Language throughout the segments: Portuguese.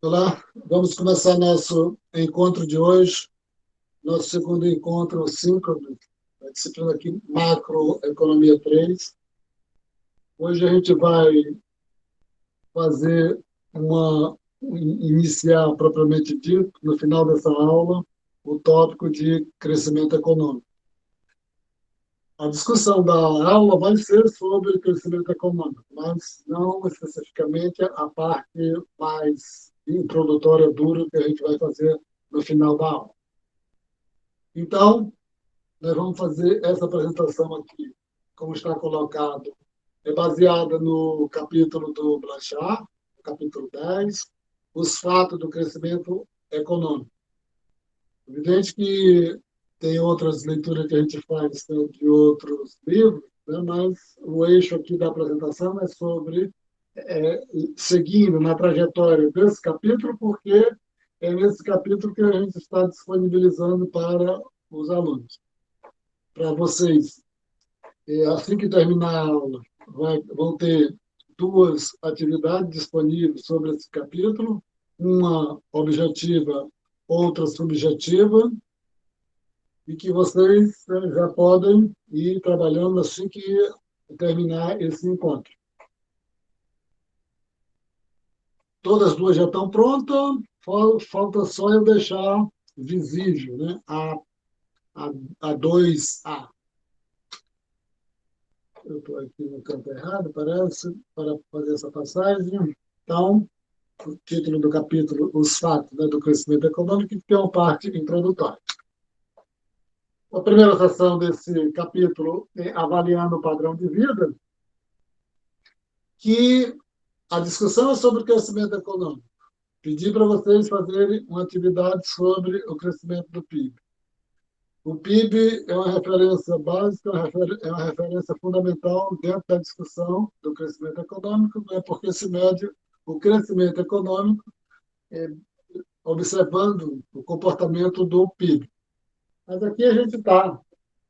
Olá, vamos começar nosso encontro de hoje, nosso segundo encontro síncrono, a disciplina aqui Macroeconomia 3. Hoje a gente vai fazer iniciar propriamente dito, no final dessa aula, o tópico de crescimento econômico. A discussão da aula vai ser sobre crescimento econômico, mas não especificamente a parte mais introdutória dura que a gente vai fazer no final da aula. Então, nós vamos fazer essa apresentação aqui, como está colocado, é baseada no capítulo do Blanchard, capítulo 10, os fatos do crescimento econômico. Evidente que tem outras leituras que a gente faz, né, de outros livros, né, mas o eixo aqui da apresentação é sobre, seguindo na trajetória desse capítulo, porque é nesse capítulo que a gente está disponibilizando para os alunos. Para vocês, assim que terminar a aula, vão ter duas atividades disponíveis sobre esse capítulo, uma objetiva, outra subjetiva, e que vocês já podem ir trabalhando assim que terminar esse encontro. Todas as duas já estão prontas, falta só eu deixar visível, né? A 2A. Eu estou aqui no campo errado, parece, para fazer essa passagem. Então, o título do capítulo, Os Fatos, né, do Crescimento Econômico, que tem uma parte introdutória. A primeira sessão desse capítulo é avaliando o padrão de vida, que a discussão é sobre o crescimento econômico. Pedi para vocês fazerem uma atividade sobre o crescimento do PIB. O PIB é uma referência básica, é uma referência fundamental dentro da discussão do crescimento econômico, né, porque se mede o crescimento econômico observando o comportamento do PIB. Mas aqui a gente está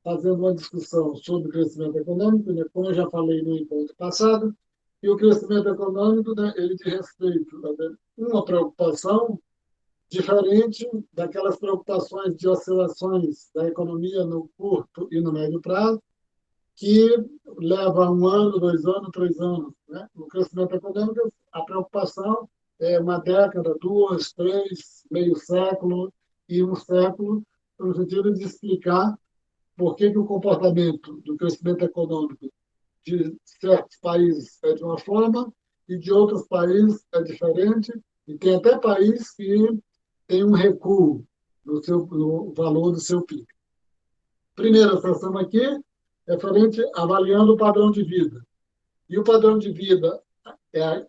fazendo uma discussão sobre o crescimento econômico, né, como eu já falei no encontro passado, e o crescimento econômico, né, ele diz respeito a uma preocupação diferente daquelas preocupações de oscilações da economia no curto e no médio prazo, que leva 1 ano, 2 anos, 3 anos. Né? No crescimento econômico, a preocupação é uma década, 2, 3, meio século e um século, no sentido de explicar por que o comportamento do crescimento econômico de certos países é de uma forma e de outros países é diferente, e tem até país que tem um recuo no valor do seu PIB. Primeira sessão aqui, referente avaliando o padrão de vida. E o padrão de vida,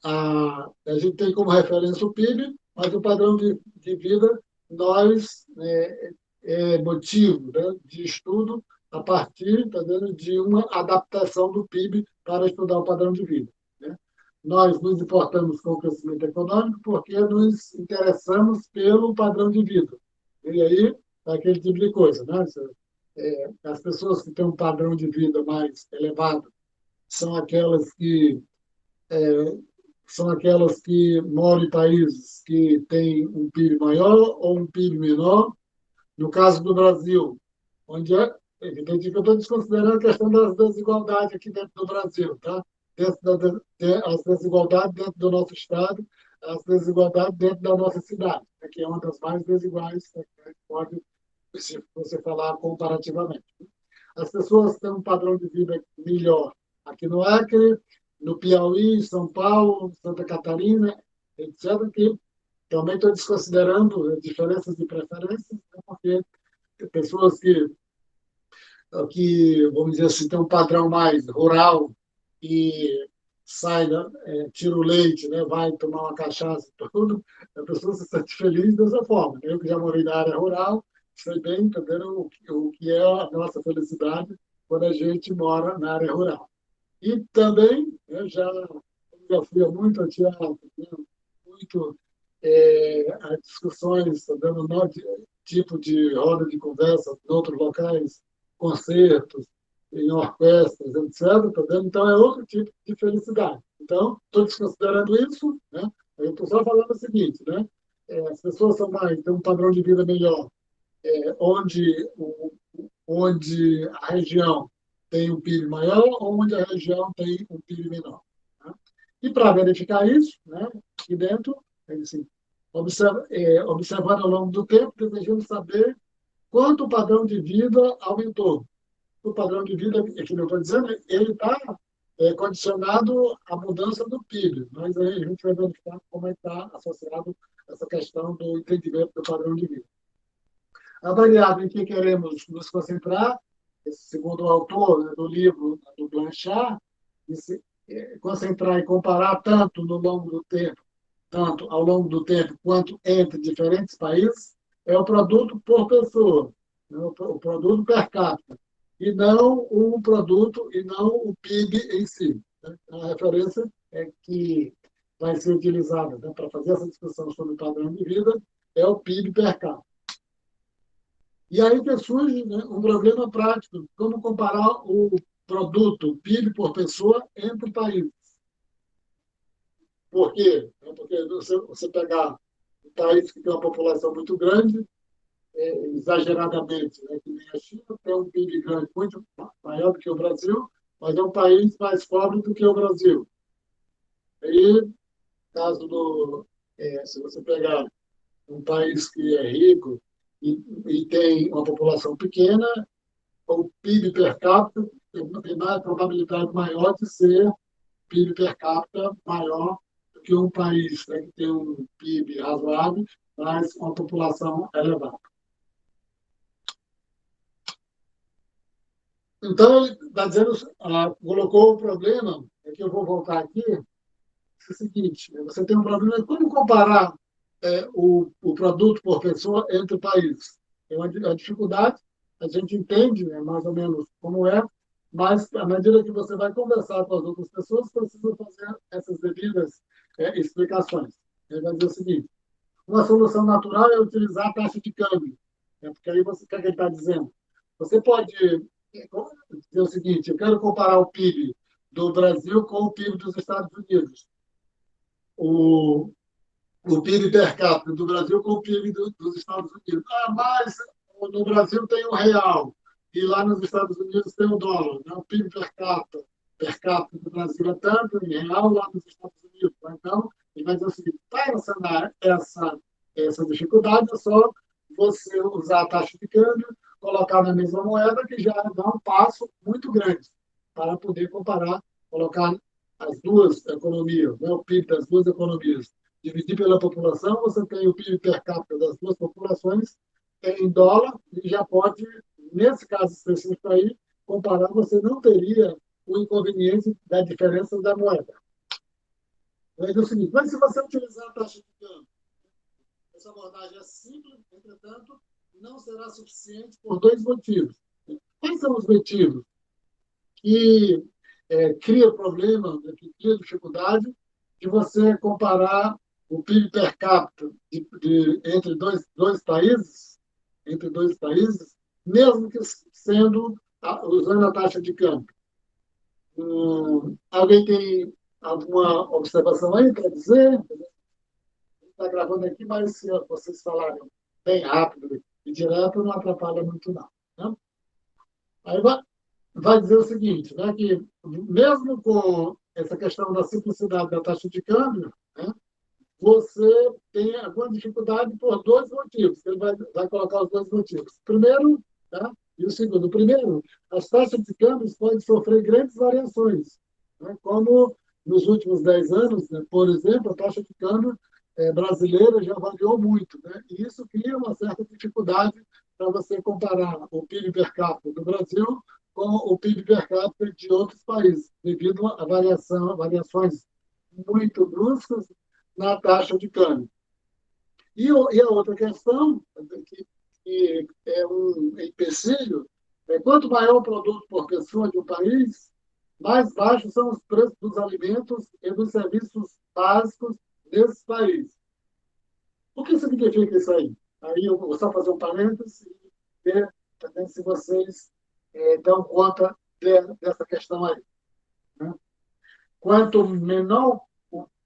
a gente tem como referência o PIB, mas o padrão de vida, nós, é motivo, né, de estudo a partir, tá vendo, de uma adaptação do PIB para estudar o padrão de vida. Né? Nós nos importamos com o crescimento econômico porque nos interessamos pelo padrão de vida. E aí, aquele tipo de coisa. Né? As pessoas que têm um padrão de vida mais elevado são aquelas que moram em países que têm um PIB maior ou um PIB menor. No caso do Brasil, onde é evidente que eu estou desconsiderando a questão das desigualdades aqui dentro do Brasil, tá? As desigualdades dentro do nosso estado, as desigualdades dentro da nossa cidade, né, que é uma das mais desiguais, né, que pode se você falar comparativamente. As pessoas têm um padrão de vida melhor aqui no Acre, no Piauí, São Paulo, Santa Catarina, etc., que também estou desconsiderando diferenças de preferências, né, porque pessoas que, vamos dizer assim, tem um padrão mais rural e sai, né, tira o leite, né, vai tomar uma cachaça e tudo, a pessoa se sente feliz dessa forma. Eu que já morei na área rural, sei bem entendendo o que é a nossa felicidade quando a gente mora na área rural. E também, eu já fui muito ao teatro, né, muito as discussões, dando tipo de roda de conversa em outros locais, concertos, em orquestras, etc. Tá vendo? Então, é outro tipo de felicidade. Então, estou desconsiderando isso, né? Eu estou só falando o seguinte, né? As pessoas têm um padrão de vida melhor, onde a região tem um PIB maior ou onde a região tem um PIB menor. Tá? E para verificar isso, né, aqui dentro, assim, observando ao longo do tempo, desejamos saber quanto o padrão de vida aumentou. O padrão de vida, é que eu estou dizendo, ele está condicionado à mudança do PIB, mas aí a gente vai verificar como é que está associado essa questão do entendimento do padrão de vida. A variável em que queremos nos concentrar, segundo o autor, né, do livro do Blanchard, concentrar e comparar tanto ao longo do tempo quanto entre diferentes países, é o produto por pessoa, né, o produto per capita, e não o PIB em si. Né? A referência que vai ser utilizada, né, para fazer essa discussão sobre o padrão de vida é o PIB per capita. E aí que surge, né, um problema prático, como comparar o produto, o PIB por pessoa, entre países. Por quê? Porque você pegar um país que tem uma população muito grande, exageradamente, né, que nem a China, tem um PIB grande, muito maior do que o Brasil, mas é um país mais pobre do que o Brasil. Aí, se você pegar um país que é rico e tem uma população pequena, o PIB per capita tem mais probabilidade maior de ser PIB per capita maior do que um país, né, que tem um PIB razoável, mas uma população elevada. Então, ele está dizendo, colocou o problema, é que eu vou voltar aqui, é o seguinte, você tem um problema, como comparar o produto por pessoa entre países? É uma dificuldade, a gente entende, né, mais ou menos como é, mas à medida que você vai conversar com as outras pessoas, precisa fazer essas devidas explicações. Ele vai dizer o seguinte, uma solução natural é utilizar a taxa de câmbio, porque aí o que ele está dizendo? Você pode dizer o seguinte, eu quero comparar o PIB do Brasil com o PIB dos Estados Unidos. O, o PIB per capita do Brasil com o PIB dos Estados Unidos. Mas no Brasil tem o real e lá nos Estados Unidos tem o dólar. Né? O PIB per capita do Brasil é tanto, em real, lá nos Estados Unidos. Então, ele vai dizer o seguinte, para sanar essa dificuldade, é só você usar a taxa de câmbio, colocar na mesma moeda, que já dá um passo muito grande para poder comparar, colocar as duas economias, né? O PIB das duas economias dividir pela população, você tem o PIB per capita das duas populações em dólar e já pode, nesse caso específico aí, comparar, você não teria o inconveniente da diferença da moeda. Mas é o seguinte, mas se você utilizar a taxa de câmbio, essa abordagem é simples, entretanto, não será suficiente por dois motivos. Quais são os motivos? Que cria problema, né, que cria dificuldade de você comparar o PIB per capita entre dois países, mesmo que sendo usando a taxa de câmbio. Alguém tem alguma observação aí para dizer? Está gravando aqui, mas se vocês falarem bem rápido e direto, não atrapalha muito, não. Né? Aí vai dizer o seguinte, né, que mesmo com essa questão da simplicidade da taxa de câmbio, né, você tem alguma dificuldade por dois motivos. Ele vai colocar os dois motivos. Primeiro, tá? E o segundo. Primeiro, as taxas de câmbios podem sofrer grandes variações, né? Como nos últimos 10 anos, né, por exemplo, a taxa de câmbio brasileira já variou muito, né? E isso cria uma certa dificuldade para você comparar o PIB per capita do Brasil com o PIB per capita de outros países, devido a variações muito bruscas na taxa de câmbio. E a outra questão, que é um empecilho, quanto maior o produto por pessoa de um país, mais baixos são os preços dos alimentos e dos serviços básicos desses países. O que significa isso aí? Aí eu vou só fazer um parênteses e ver também se vocês dão conta dessa questão aí. Né? Quanto menor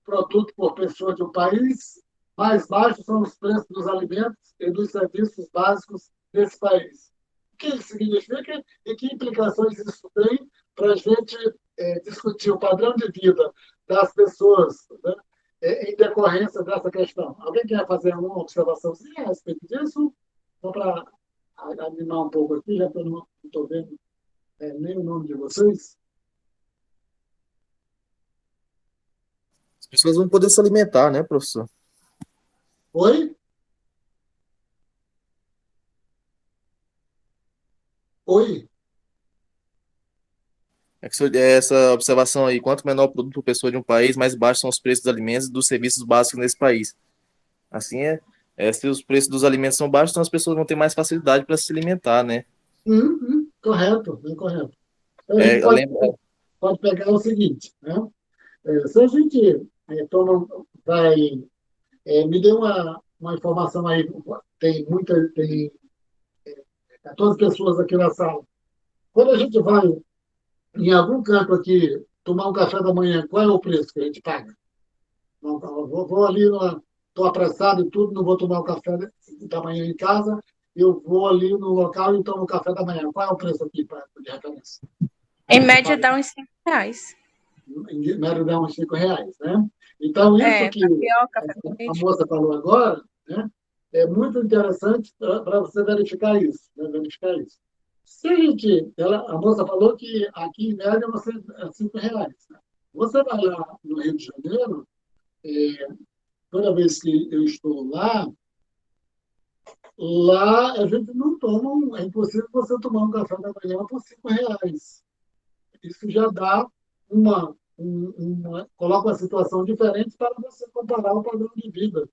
produto por pessoa de um país, mais baixos são os preços dos alimentos e dos serviços básicos desse país. O que isso significa e que implicações isso tem para a gente discutir o padrão de vida das pessoas, né, em decorrência dessa questão. Alguém quer fazer uma observaçãozinha a respeito disso? Só para animar um pouco aqui, já que eu não estou vendo nem o nome de vocês. As pessoas vão poder se alimentar, né, professor? Oi? Oi? Essa observação aí, quanto menor o produto por pessoa de um país, mais baixos são os preços dos alimentos e dos serviços básicos nesse país. Assim se os preços dos alimentos são baixos, então as pessoas vão ter mais facilidade para se alimentar, né? Correto, bem correto. Então, a gente É, pode, lembra, pode pegar o seguinte, né? Se a gente vai. Me dê uma informação aí, tem 14 pessoas aqui na sala. Quando a gente vai em algum canto aqui tomar um café da manhã, qual é o preço que a gente paga? Não, eu vou ali, estou apressado e tudo, não vou tomar o café da manhã em casa, eu vou ali no local e tomo o café da manhã. Qual é o preço aqui de referência? Em Você média paga, dá uns R$ 5. em média, dá uns R$ 5, né? Então, isso É, que tapioca, café com a leite. moça falou agora, né, é muito interessante para você verificar isso, né, verificar isso. Se a gente, a moça falou que aqui, em média, você é R$ 5. Né? Você vai lá no Rio de Janeiro, é, toda vez que eu estou lá a gente não toma, é impossível você tomar um café da manhã por R$ 5. Isso já dá coloca uma situação diferente para você comparar o padrão de vida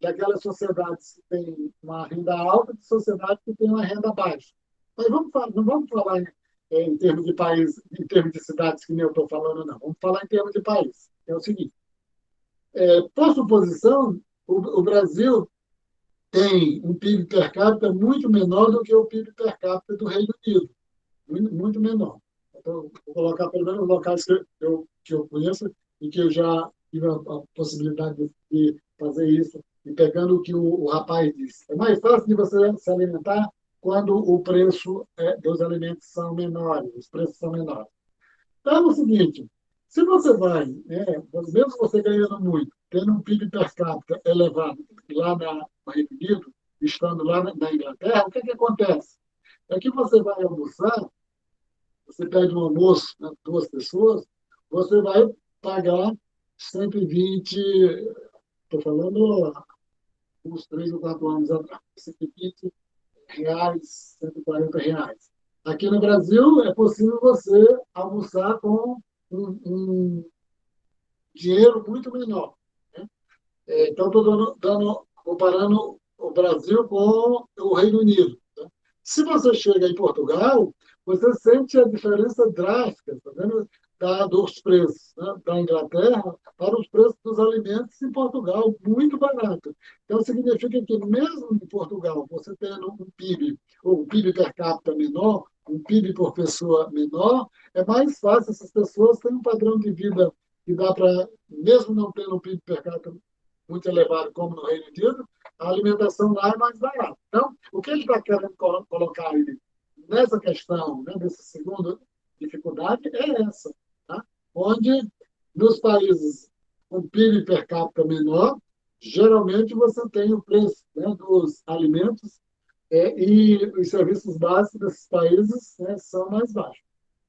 daquelas sociedades que têm uma renda alta de sociedades que têm uma renda baixa. Mas não vamos falar em termos de país, em termos de cidades que nem eu estou falando, não. Vamos falar em termos de país. É o seguinte, por suposição, o Brasil tem um PIB per capita muito menor do que o PIB per capita do Reino Unido, muito, muito menor. Então, vou colocar pelo menos locais que eu conheço e que eu já tive a possibilidade de fazer isso, e pegando o que o rapaz disse. É mais fácil de você se alimentar quando o preço dos alimentos são menores, os preços são menores. Então, é o seguinte, se você vai, mesmo você ganhando muito, tendo um PIB per capita elevado lá no Reino Unido, estando lá na Inglaterra, o que acontece? É que você vai almoçar, você pede um almoço, né, duas pessoas, você vai pagar 120, estou falando uns 3 ou 4 anos atrás, R$ 120, R$ 140. Aqui no Brasil, é possível você almoçar com um dinheiro muito menor. Né? Então, estou comparando o Brasil com o Reino Unido. Né? Se você chega em Portugal, você sente a diferença drástica, tá vendo? Dos preços, né? Da Inglaterra para os preços dos alimentos em Portugal, muito barato. Então, significa que mesmo em Portugal, você tendo um PIB, ou um PIB per capita menor, um PIB por pessoa menor, é mais fácil, essas pessoas têm um padrão de vida que dá para, mesmo não tendo um PIB per capita muito elevado como no Reino Unido, a alimentação lá é mais barata. Então, o que ele está querendo colocar aí nessa questão, né, dessa segunda dificuldade, é essa, tá? Onde nos países com PIB per capita menor, geralmente você tem o preço, né, dos alimentos e os serviços básicos desses países, né, são mais baixos.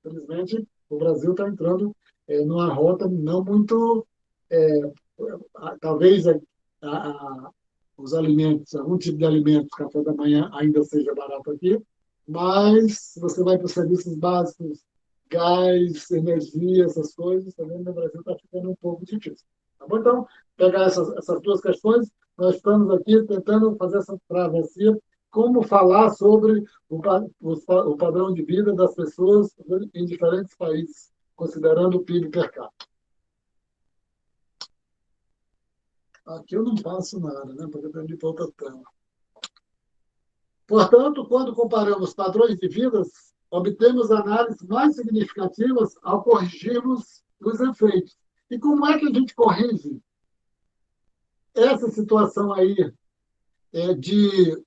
Infelizmente, o Brasil está entrando numa rota não muito. é, Talvez os alimentos, algum tipo de alimentos, café da manhã ainda seja barato aqui, mas se você vai para os serviços básicos, gás, energia, essas coisas, também no Brasil está ficando um pouco difícil. Tá bom? Então, pegar essas duas questões, nós estamos aqui tentando fazer essa travessia, como falar sobre o padrão de vida das pessoas em diferentes países, considerando o PIB per capita. Aqui eu não passo nada, né? Porque eu tenho de outra tela. Portanto, quando comparamos padrões de vidas, obtemos análises mais significativas ao corrigirmos os efeitos. E como é que a gente corrige essa situação aí de,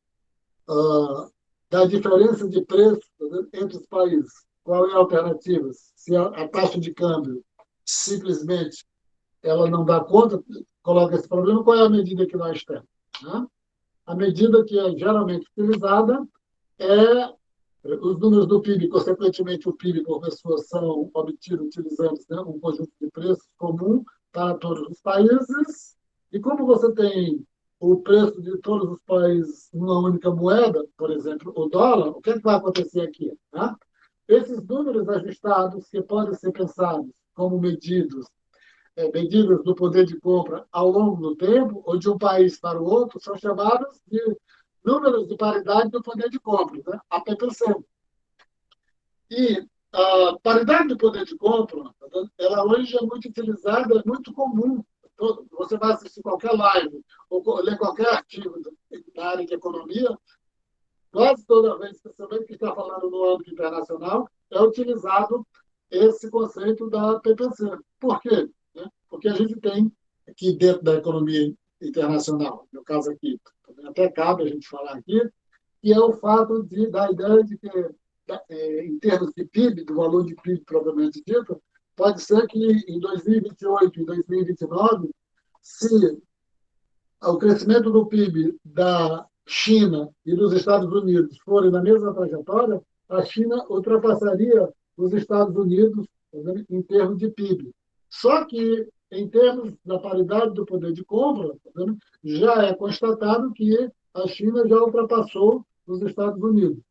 da diferença de preço, tá vendo, entre os países, qual é a alternativa? Se a taxa de câmbio simplesmente ela não dá conta, coloca esse problema, qual é a medida que nós temos? Né? A medida que é geralmente utilizada é os números do PIB, consequentemente o PIB por pessoa, são obtidos utilizando, né, um conjunto de preços comum para todos os países. E como você tem o preço de todos os países numa única moeda, por exemplo, o dólar, o que, é que vai acontecer aqui? Né? Esses números ajustados, que podem ser pensados como medidas do poder de compra ao longo do tempo, ou de um país para o outro, são chamados de números de paridade do poder de compra, né? A PPC. E a paridade do poder de compra, ela hoje é muito utilizada, é muito comum. Você vai assistir qualquer live ou ler qualquer artigo da área de economia, quase toda vez, especialmente que está falando no âmbito internacional, é utilizado esse conceito da PPC. Por quê? Porque a gente tem aqui dentro da economia internacional, no caso aqui, até cabe a gente falar aqui, que é o fato da ideia de que, em termos de PIB, do valor de PIB propriamente dito, pode ser que em 2028 e 2029, se o crescimento do PIB da China e dos Estados Unidos forem na mesma trajetória, a China ultrapassaria os Estados Unidos em termos de PIB. Só que, em termos da paridade do poder de compra, já é constatado que a China já ultrapassou os Estados Unidos.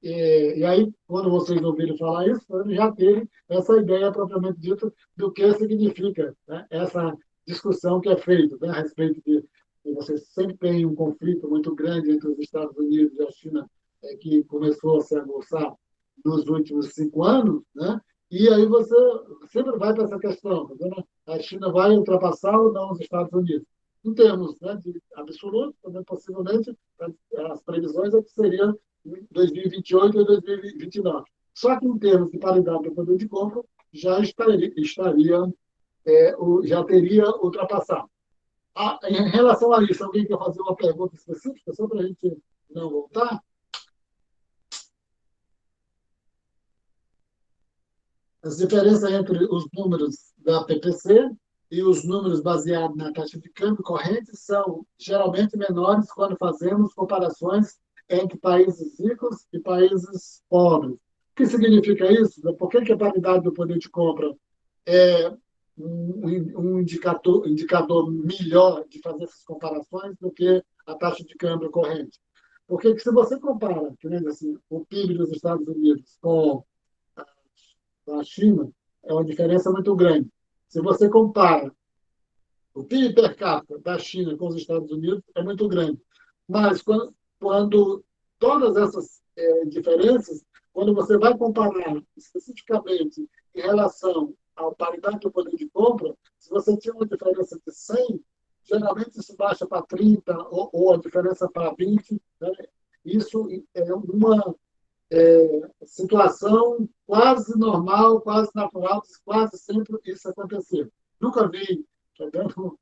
E aí, quando vocês ouvirem falar isso, já terem essa ideia propriamente dita do que significa, né, essa discussão que é feita, né, a respeito de que você sempre tem um conflito muito grande entre os Estados Unidos e a China, que começou a se aguçar nos últimos 5 anos, né? E aí você sempre vai para essa questão, tá vendo? A China vai ultrapassar ou não os Estados Unidos? Em termos, né, de absoluto, também possivelmente, as previsões é que seria 2028 e 2029. Só que em termos de paridade do poder de compra, já teria ultrapassado. Em relação a isso, alguém quer fazer uma pergunta específica, só para a gente não voltar? As diferenças entre os números da PPC e os números baseados na taxa de câmbio corrente são geralmente menores quando fazemos comparações entre países ricos e países pobres. O que significa isso? Por que a paridade do poder de compra é um indicador melhor de fazer essas comparações do que a taxa de câmbio corrente? Porque se você compara, assim, o PIB dos Estados Unidos com a China, é uma diferença muito grande. Se você compara o PIB per capita da China com os Estados Unidos, é muito grande. Mas quando todas essas diferenças, quando você vai comparar especificamente em relação à paridade do poder de compra, se você tinha uma diferença de 100, geralmente isso baixa para 30 ou a diferença para 20. Né? Isso é uma situação quase normal, quase natural, quase sempre isso acontecer. Nunca vi, tá vendo,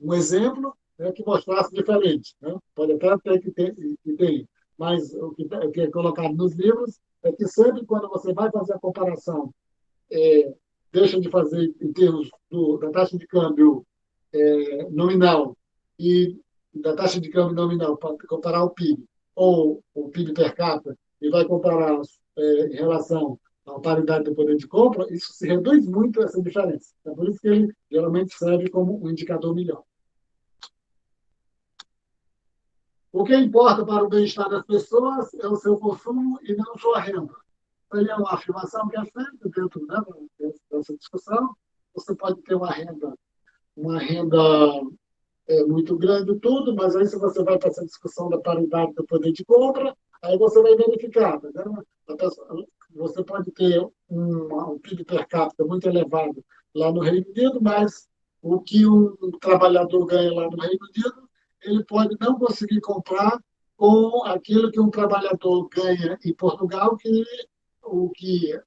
um exemplo, né, que mostrasse diferente. Né? Pode até ter que ter, mas o que é colocado nos livros é que sempre quando você vai fazer a comparação, deixa de fazer em termos da taxa de câmbio nominal e da taxa de câmbio nominal para comparar o PIB ou o PIB per capita e vai comparar em relação à paridade do poder de compra, isso se reduz muito essa diferença. É por isso que ele geralmente serve como um indicador melhor. O que importa para o bem-estar das pessoas é o seu consumo e não sua renda. Aí é uma afirmação que é feita dentro, né, dessa discussão. Você pode ter uma renda muito grande tudo, mas aí se você vai para essa discussão da paridade do poder de compra, aí você vai verificar, tá vendo? Você pode ter um PIB per capita muito elevado lá no Reino Unido, mas o que um trabalhador ganha lá no Reino Unido, ele pode não conseguir comprar com aquilo que um trabalhador ganha em Portugal, que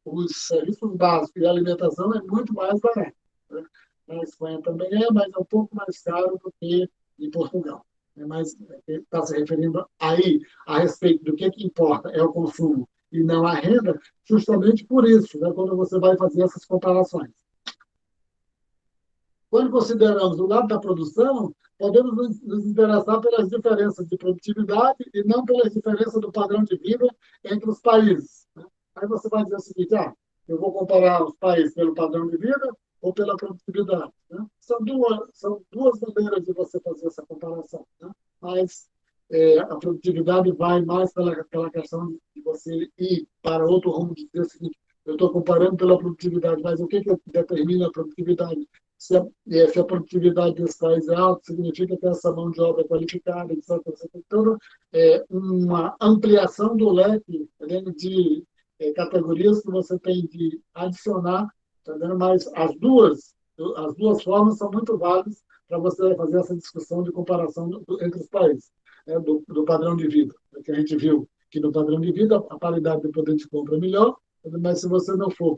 os serviços básicos e a alimentação é muito mais barato. Né? A Espanha também mas é um pouco mais caro do que em Portugal. Mas está se referindo aí a respeito do que importa é o consumo e não a renda, justamente por isso, né, quando você vai fazer essas comparações. Quando consideramos o lado da produção, podemos nos interessar pelas diferenças de produtividade e não pelas diferenças do padrão de vida entre os países. Né? Aí você vai dizer o seguinte: eu vou comparar os países pelo padrão de vida ou pela produtividade. Né? São duas maneiras de você fazer essa comparação. Né? Mas a produtividade vai mais pela questão de você ir para outro rumo, de dizer o seguinte: eu estou comparando pela produtividade, mas o que determina a produtividade? Se a produtividade desse país é alta, significa que essa mão de obra é qualificada, etc. Você tem toda uma ampliação do leque, né, de categorias que você tem de adicionar, tá vendo? Mas as duas formas são muito válidas para você fazer essa discussão de comparação entre os países, né, do padrão de vida, que a gente viu que no padrão de vida a paridade de poder de compra é melhor, mas se você não for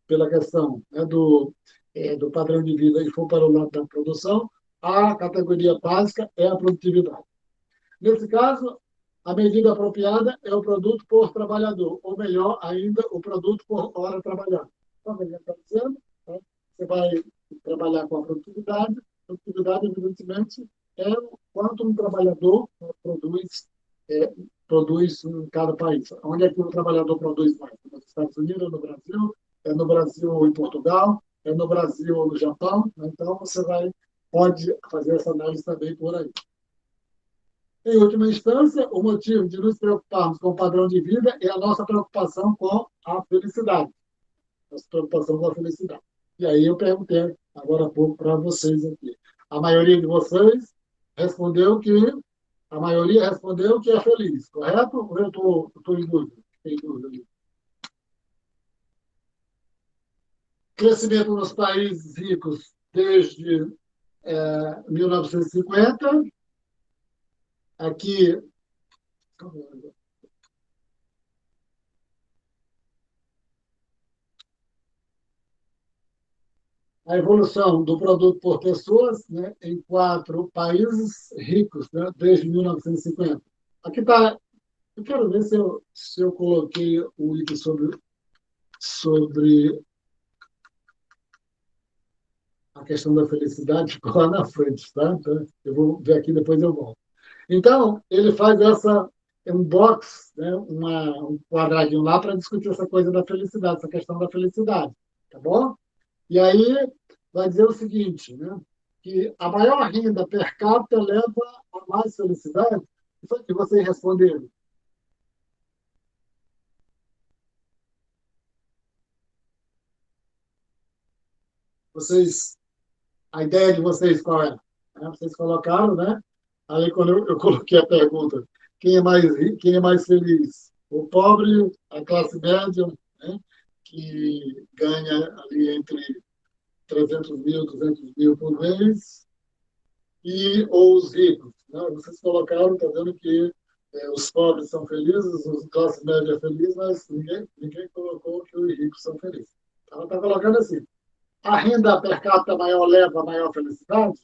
pela questão, né, do padrão de vida e for para o lado da produção, a categoria básica é a produtividade. Nesse caso, a medida apropriada é o produto por trabalhador, ou melhor ainda, o produto por hora trabalhada. Então, a gente está dizendo, né, você vai trabalhar com a produtividade. Produtividade, evidentemente, é o quanto um trabalhador, né, produz em cada país. Onde é que o trabalhador produz mais? Nos Estados Unidos, no Brasil, é no Brasil ou em Portugal, é no Brasil ou no Japão. Então, você pode fazer essa análise também por aí. Em última instância, o motivo de nos preocuparmos com o padrão de vida é a nossa preocupação com a felicidade. Nossa preocupação com a felicidade. E aí eu perguntei agora há pouco para vocês aqui. A maioria de vocês respondeu que é feliz, correto? Ou eu estou em dúvida? Tem dúvida. Crescimento nos países ricos desde 1950. Aqui, a evolução do produto por pessoas, né, em 4 países ricos, né, desde 1950. Aqui está. Eu quero ver se eu coloquei o item sobre a questão da felicidade, ficou lá na frente, tá? Então, eu vou ver aqui, depois eu volto. Então, ele faz um box, né, um quadradinho lá para discutir essa coisa da felicidade, essa questão da felicidade, tá bom? E aí vai dizer o seguinte, né, que a maior renda per capita leva a mais felicidade. E foi que vocês responderam. A ideia de vocês qual é? Vocês colocaram, né? Aí, quando eu coloquei a pergunta, quem é mais feliz? O pobre, a classe média, né? Que ganha ali entre 300 mil, 200 mil por mês, ou os ricos. Né? Vocês colocaram, está vendo que os pobres são felizes, a classe média é feliz, mas ninguém colocou que os ricos são felizes. Ela está colocando assim: a renda per capita maior leva a maior felicidade?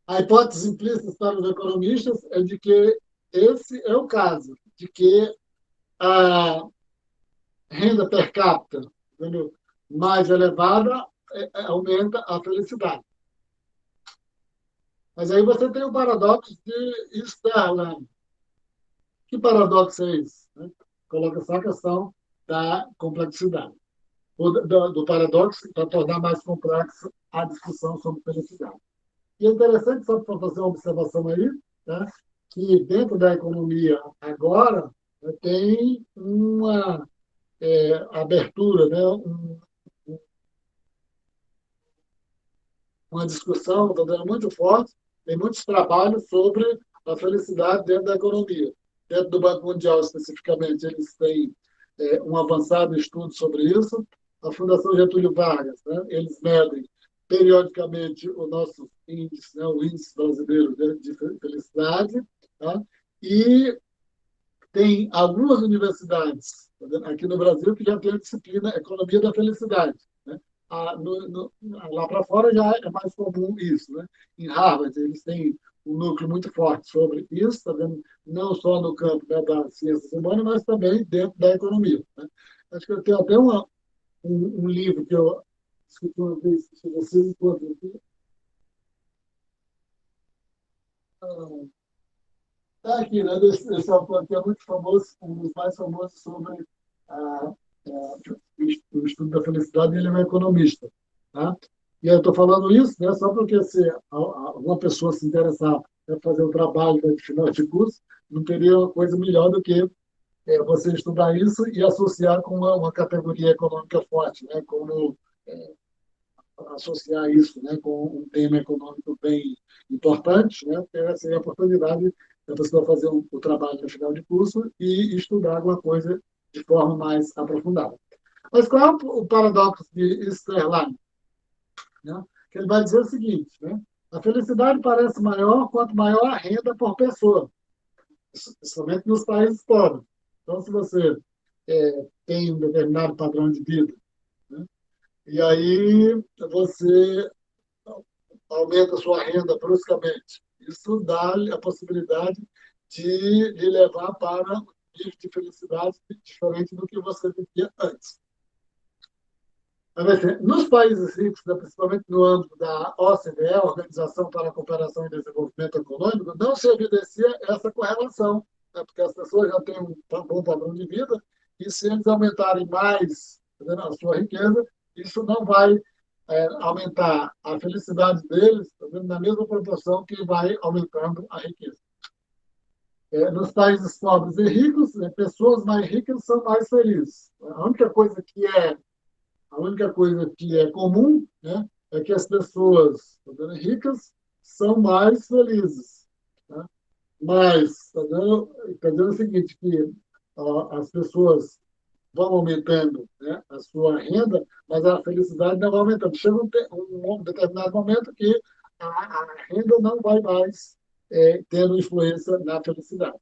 A hipótese implícita para os economistas é de que esse é o caso, de que a renda per capita, entendeu, mais elevada aumenta a felicidade. Mas aí você tem o paradoxo de Sterling. Que paradoxo é esse? Né? Coloca só a questão da complexidade. Do paradoxo para tornar mais complexa a discussão sobre felicidade. E é interessante, só para fazer uma observação aí, né, que dentro da economia agora tem uma abertura, né, uma discussão, está dando muito forte, tem muitos trabalhos sobre a felicidade dentro da economia. Dentro do Banco Mundial, especificamente, eles têm um avançado estudo sobre isso. A Fundação Getúlio Vargas, né, eles medem periodicamente o nosso índice, né, o índice brasileiro de felicidade, tá? E Tem algumas universidades, tá vendo, aqui no Brasil que já tem a disciplina Economia da Felicidade, né? Lá para fora já é mais comum isso, né? Em Harvard, eles têm um núcleo muito forte sobre isso, tá vendo? Não só no campo, né, das ciências humanas, mas também dentro da economia, né? Acho que eu tenho até um livro que eu escutei uma vez, se vocês encontram aqui. Está aqui, né? Esse autor que é muito famoso, um dos mais famosos sobre a, o estudo da felicidade, ele é um economista. Tá? E eu estou falando isso, né, só porque se alguma pessoa se interessar em fazer o trabalho de final de curso, não teria uma coisa melhor do que você estudar isso e associar com uma categoria econômica forte, né, como associar isso, né, com um tema econômico bem importante, né, ter seria a oportunidade da pessoa fazer o trabalho no final de curso e estudar alguma coisa de forma mais aprofundada. Mas qual é o paradoxo de Sterling? Né? Que ele vai dizer o seguinte, né? A felicidade parece maior quanto maior a renda por pessoa, principalmente nos países pobres. Então, se você tem um determinado padrão de vida, né? E aí você aumenta a sua renda bruscamente. Isso dá a possibilidade de lhe levar para um nível de felicidade diferente do que você vivia antes. Nos países ricos, né, principalmente no âmbito da OCDE, Organização para a Cooperação e Desenvolvimento Econômico, não se evidencia essa correlação, né, porque as pessoas já têm um bom padrão de vida e se eles aumentarem mais, tá, a sua riqueza, isso não vai aumentar a felicidade deles, tá, na mesma proporção que vai aumentando a riqueza. Nos países pobres e ricos, pessoas mais ricas são mais felizes. A única coisa que é comum, né, é que as pessoas, tá vendo, ricas são mais felizes. Né? Mas tá dizendo o seguinte, que as pessoas vão aumentando, né, a sua renda, mas a felicidade não vai aumentando. Chega um determinado momento que a renda não vai mais tendo influência na felicidade.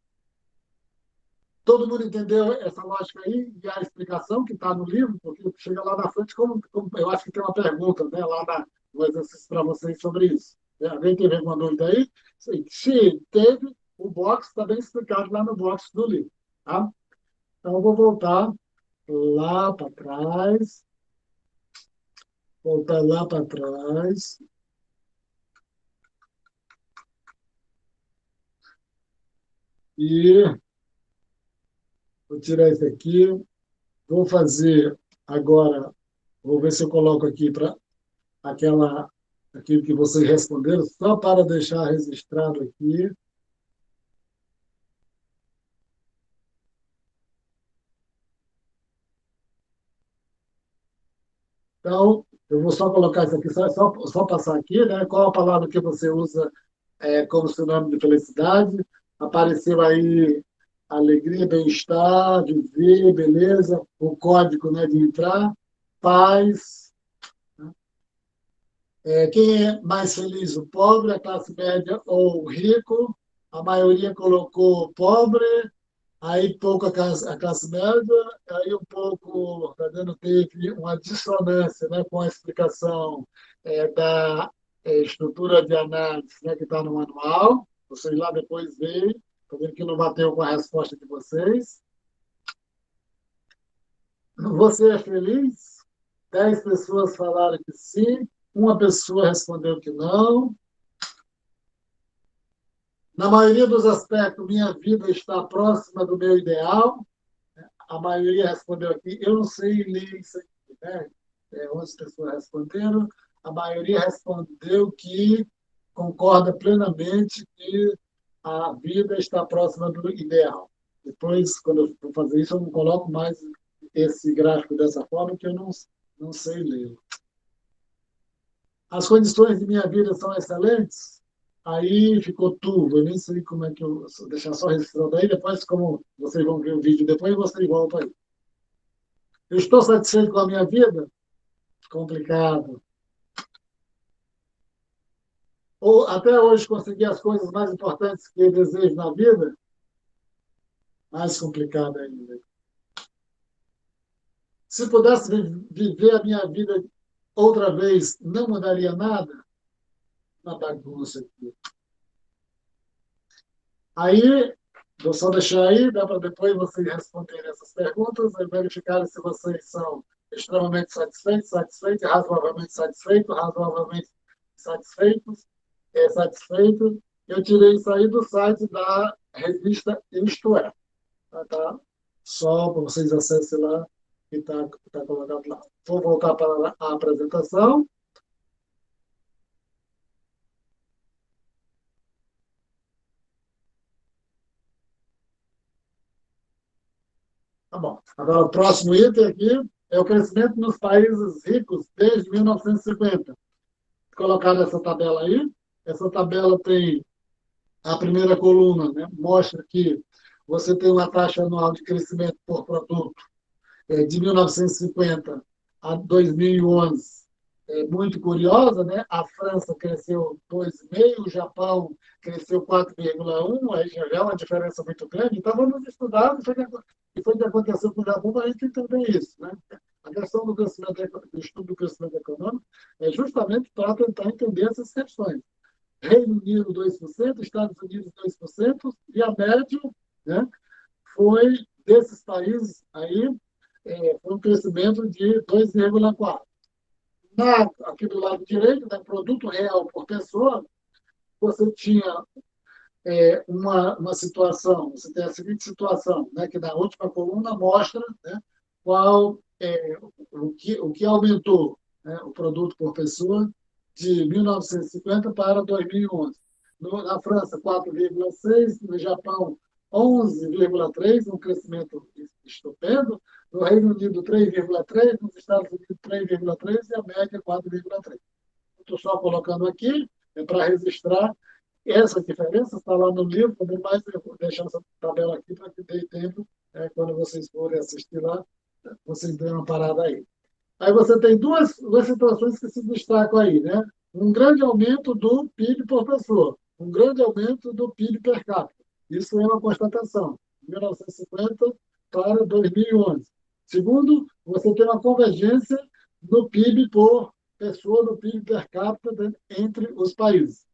Todo mundo entendeu essa lógica aí e a explicação que está no livro, porque chega lá na frente, como eu acho que tem uma pergunta, né, lá no exercício para vocês sobre isso. Alguém teve alguma dúvida aí? Se teve, o box está bem explicado lá no box do livro. Tá? Então, eu vou lá para trás, voltar lá para trás. E vou tirar isso aqui. Vou fazer agora, vou ver se eu coloco aqui para aquilo que vocês responderam, só para deixar registrado aqui. Então, eu vou só colocar isso aqui, só passar aqui, né? Qual a palavra que você usa como sinônimo de felicidade? Apareceu aí alegria, bem-estar, viver, beleza, o código, né, de entrar, paz. Quem é mais feliz, o pobre, a classe média ou o rico? A maioria colocou pobre, aí pouco a classe média, aí um pouco, tá vendo, teve uma dissonância, né, com a explicação da estrutura de análise, né, que está no manual. Vocês lá depois veem, tá vendo que não bateu com a resposta de vocês. Você é feliz? 10 pessoas falaram que sim, uma pessoa respondeu que não. Na maioria dos aspectos, minha vida está próxima do meu ideal. A maioria respondeu aqui, eu não sei ler isso aqui, né? 11 pessoas responderam. A maioria respondeu que concorda plenamente que a vida está próxima do ideal. Depois, quando eu for fazer isso, eu não coloco mais esse gráfico dessa forma, porque eu não sei ler. As condições de minha vida são excelentes? Aí ficou turvo, eu nem sei como é que eu... Deixar só registrado aí, depois, como vocês vão ver o vídeo depois, vocês voltam aí. Eu estou satisfeito com a minha vida? Complicado. Ou até hoje consegui as coisas mais importantes que eu desejo na vida? mais complicada ainda. Se pudesse viver a minha vida outra vez, não mudaria nada? Uma bagunça aqui. Aí, vou só deixar aí, dá para depois vocês responderem essas perguntas e verificarem se vocês são extremamente satisfeitos, razoavelmente satisfeitos, satisfeitos. Eu tirei isso aí do site da revista Isto É. Tá? Só para vocês acessem lá, que está colocado lá. Vou voltar para a apresentação. Tá bom. Agora, o próximo item aqui é o crescimento nos países ricos desde 1950. Colocar essa tabela aí. Essa tabela tem a primeira coluna, né? Mostra que você tem uma taxa anual de crescimento por produto de 1950 a 2011, muito curiosa, né? A França cresceu 2,5%, o Japão cresceu 4,1%, aí já é uma diferença muito grande. Então, vamos estudar o que foi que aconteceu com o Japão para a gente entender isso, né? A questão do crescimento, do estudo do crescimento econômico é justamente para tentar entender essas questões. Reino Unido, 2%, Estados Unidos, 2%, e a média, né, foi desses países aí, foi um crescimento de 2,4%. Aqui do lado direito, né, produto real por pessoa, você tinha uma situação, você tem a seguinte situação, né, que na última coluna mostra, né, qual o que aumentou, né, o produto por pessoa de 1950 para 2011. Na França, 4,6%, no Japão, 11,3%, um crescimento estupendo. No Reino Unido, 3,3%, nos Estados Unidos, 3,3% e a média, 4,3%. Estou só colocando aqui para registrar essa diferença, está lá no livro, também, mas eu vou deixar essa tabela aqui para que dê tempo, quando vocês forem assistir lá, vocês dêem uma parada aí. Aí você tem duas situações que se destacam aí, né? Um grande aumento do PIB por pessoa, um grande aumento do PIB per capita. Isso é uma constatação, de 1950 para 2011. Segundo, você tem uma convergência do PIB por pessoa, do PIB per capita entre os países.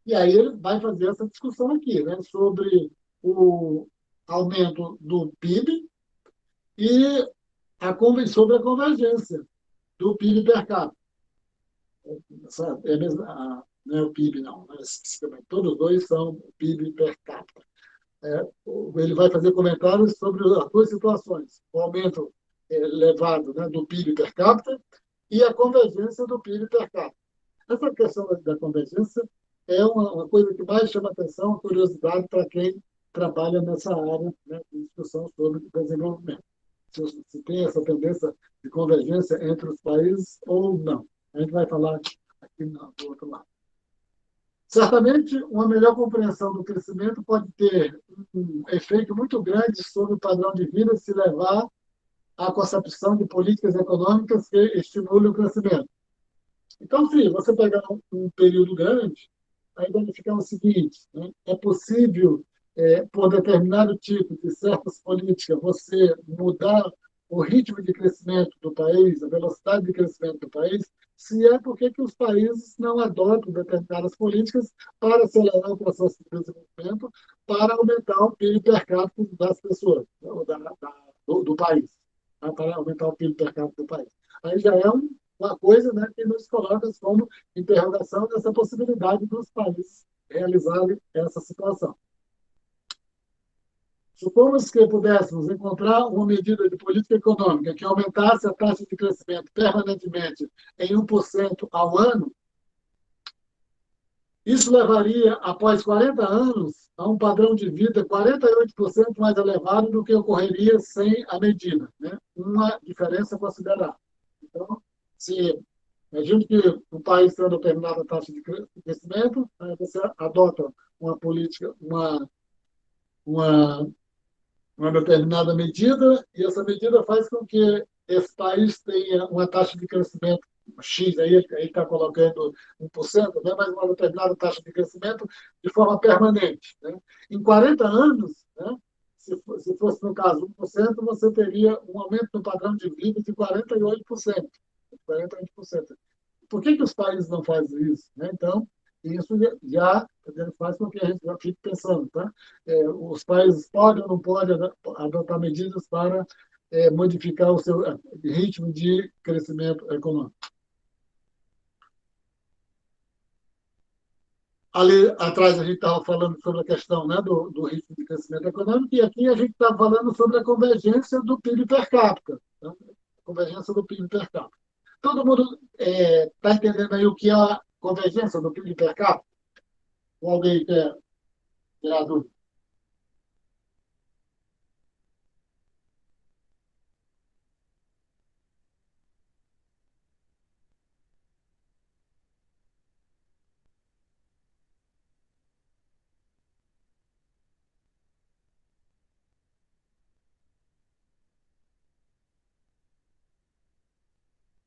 E aí ele vai fazer essa discussão aqui, né, sobre o aumento do PIB e sobre a convergência do PIB per capita. Não é o PIB, não, né, especificamente. Todos os dois são o PIB per capita. Ele vai fazer comentários sobre as duas situações: o aumento elevado, né, do PIB per capita e a convergência do PIB per capita. Essa questão da convergência é uma coisa que mais chama atenção, curiosidade para quem trabalha nessa área, né, de discussão sobre desenvolvimento. Se tem essa tendência de convergência entre os países ou não. A gente vai falar aqui do outro lado. Certamente, uma melhor compreensão do crescimento pode ter um efeito muito grande sobre o padrão de vida se levar à concepção de políticas econômicas que estimulem o crescimento. Então, se você pegar um período grande, aí vai ficar o seguinte, né? É possível, por determinado tipo de certas políticas, você mudar o ritmo de crescimento do país, a velocidade de crescimento do país, se é porque que os países não adotam determinadas políticas para acelerar o processo de desenvolvimento, para aumentar o PIB per capita das pessoas, do país, tá? Para aumentar o PIB per capita do país. Aí já é uma coisa, né, que nos coloca como interrogação dessa possibilidade dos países realizarem essa situação. Supomos que pudéssemos encontrar uma medida de política econômica que aumentasse a taxa de crescimento permanentemente em 1% ao ano. Isso levaria, após 40 anos, a um padrão de vida 48% mais elevado do que ocorreria sem a medida, né? Uma diferença considerável. Então, se imagine que um país tem determinada taxa de crescimento, você adota uma política, uma determinada medida, e essa medida faz com que esse país tenha uma taxa de crescimento X, aí ele está colocando 1%, né, mas uma determinada taxa de crescimento de forma permanente. Né? Em 40 anos, né, se fosse, no caso, 1%, você teria um aumento no padrão de vida de 48%. 48%. Por que os países não fazem isso? Né? Então, isso já faz com que a gente já fique pensando. Tá? Os países podem ou não podem adotar medidas para modificar o seu ritmo de crescimento econômico. Ali atrás a gente estava falando sobre a questão, né, do ritmo de crescimento econômico, e aqui a gente está falando sobre a convergência do PIB per capita. Tá? Convergência do PIB per capita. Todo mundo está entendendo aí o que é a convergência do PIB per capita? Ou alguém quer tirar dúvida?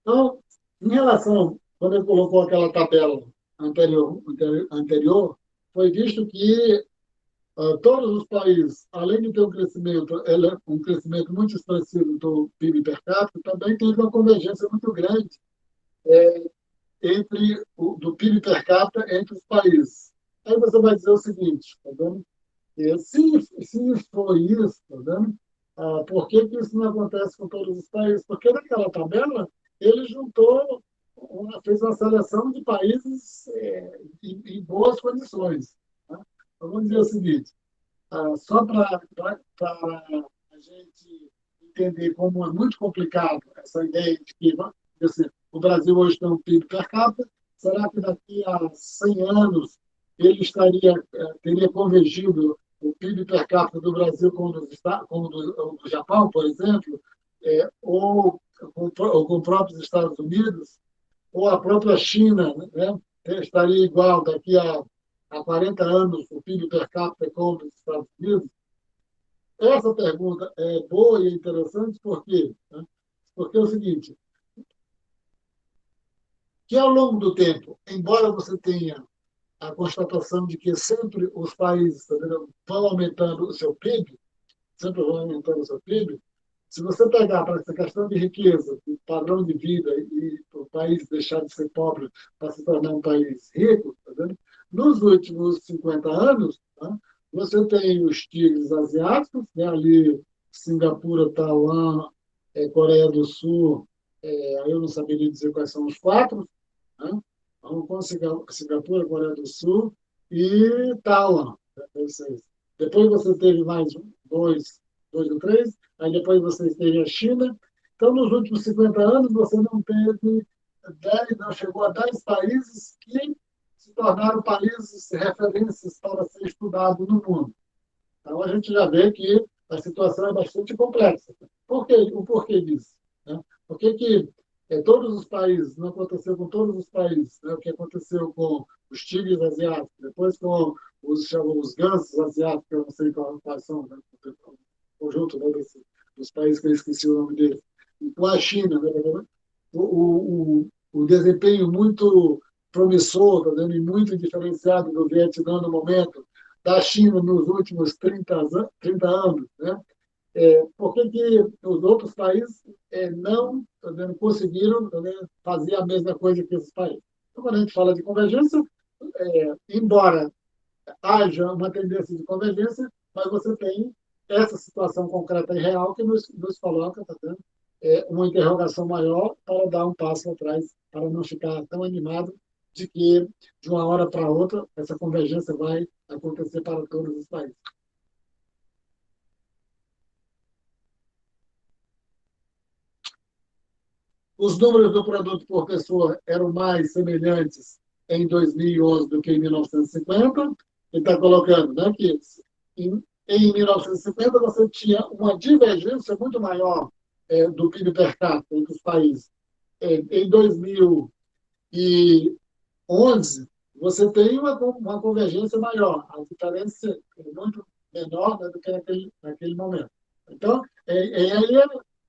Então, em relação, quando ele colocou aquela tabela anterior, foi visto que todos os países, além de ter um crescimento muito expressivo do PIB per capita, também teve uma convergência muito grande do PIB per capita entre os países. Aí você vai dizer o seguinte, tá vendo? Se for isso, tá vendo? Por que isso não acontece com todos os países? Porque naquela tabela ele fez uma seleção de países em boas condições. Tá? Então, vamos dizer o seguinte, só para a gente entender como é muito complicado essa ideia de que assim, o Brasil hoje tem um PIB per capita, será que daqui a 100 anos ele teria convergido o PIB per capita do Brasil com o do Japão, por exemplo, ou com os próprios Estados Unidos, ou a própria China, né, estaria igual daqui a 40 anos o PIB per capita com o dos Estados Unidos? Essa pergunta é boa e interessante, por quê? Né? Porque é o seguinte, que ao longo do tempo, embora você tenha a constatação de que sempre os países, tá vendo, vão aumentando o seu PIB, sempre vão aumentando o seu PIB, se você pegar para essa questão de riqueza, de padrão de vida e o país deixar de ser pobre para se tornar um país rico, tá vendo? Nos últimos 50 anos, tá, você tem os tigres asiáticos, né, ali Singapura, Taiwan, Coreia do Sul, aí eu não saberia dizer quais são os quatro, né? Hong Kong, Singapura, Coreia do Sul e Taiwan. Né? Depois você teve mais dois ou três, aí depois você teve a China. Então, nos últimos 50 anos, você não teve 10, não chegou a 10 países que se tornaram países referências para ser estudado no mundo. Então, a gente já vê que a situação é bastante complexa. O porquê disso? Né? Por que todos os países, não aconteceu com todos os países, né? O que aconteceu com os tigres asiáticos, depois com os gansos asiáticos, que eu não sei quais são, né? O conjunto, né, dos países que eu esqueci o nome deles, e com a China, né? O desempenho muito promissor, tá vendo? E muito diferenciado do Vietnã no momento, da China nos últimos 30 anos, né? Por que os outros países não, tá vendo, conseguiram, tá vendo, fazer a mesma coisa que esses países? Então, quando a gente fala de convergência, embora haja uma tendência de convergência, mas você tem essa situação concreta e real que nos coloca, tá vendo, uma interrogação maior para dar um passo atrás, para não ficar tão animado de que, de uma hora para outra, essa convergência vai acontecer para todos os países. Os números do produto por pessoa eram mais semelhantes em 2011 do que em 1950. Ele está colocando, né, que em 1950 você tinha uma divergência muito maior do PIB per capita entre os países. Em 2011, você tem uma convergência maior. A diferença é muito menor, né, do que naquele momento. Então, aí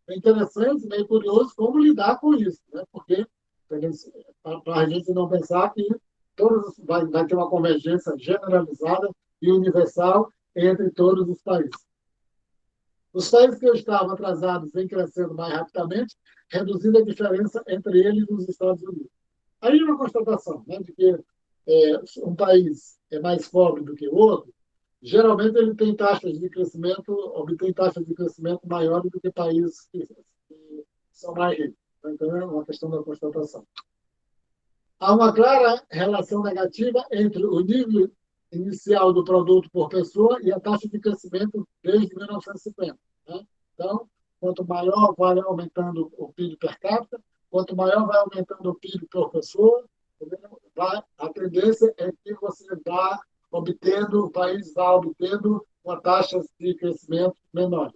é interessante, meio curioso, como lidar com isso, né? Porque para a gente não pensar que vai ter uma convergência generalizada e universal entre todos os países. Os países que estavam atrasados vêm crescendo mais rapidamente, reduzindo a diferença entre eles e os Estados Unidos. Aí uma constatação, né, de que um país é mais pobre do que o outro, geralmente ele tem taxas de crescimento, obtém taxas de crescimento maiores do que países que são mais ricos. Então, é uma questão da constatação. Há uma clara relação negativa entre o nível inicial do produto por pessoa e a taxa de crescimento desde 1950. Né? Então, quanto maior vai aumentando o PIB per capita, quanto maior vai aumentando o PIB por pessoa, a tendência é que você vá obtendo, o país vá obtendo uma taxa de crescimento menor.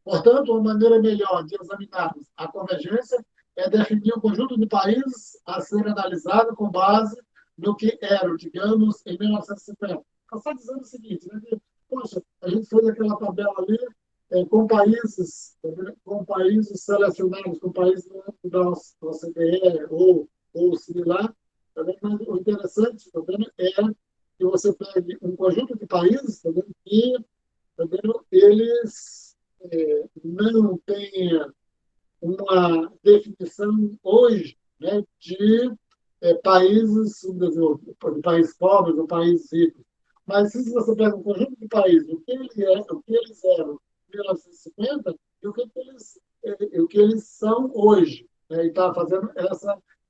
Portanto, uma maneira melhor de examinarmos a convergência é definir um conjunto de países a ser analisado com base no que era, digamos, em 1950. Está só dizendo o seguinte, né, que, poxa, a gente fez aquela tabela ali com países selecionados, com países da OCDE ou similar, tá vendo? Mas o interessante tá vendo, é que você pegue um conjunto de países tá vendo, que tá vendo, eles não têm uma definição hoje, né, de países de países pobres ou países ricos. Mas se você pega um conjunto de países, o que eles eram em 1950 e o que eles são hoje, né, e está fazendo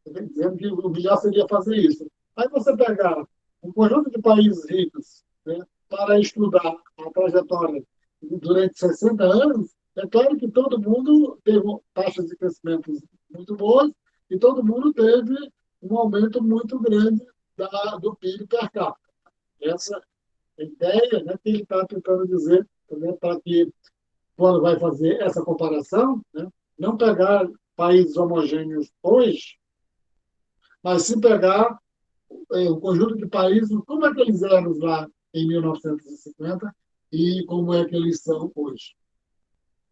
dizendo que o melhor seria fazer isso. Aí você pegar um conjunto de países ricos, né, para estudar a trajetória durante 60 anos, é claro que todo mundo teve taxas de crescimento muito boas e todo mundo teve um aumento muito grande do PIB per capita. Essa é a ideia, né, que ele está tentando dizer, né, para que, quando vai fazer essa comparação, né, não pegar países homogêneos hoje, mas sim pegar o conjunto de países, como é que eles eram lá em 1950 e como é que eles são hoje.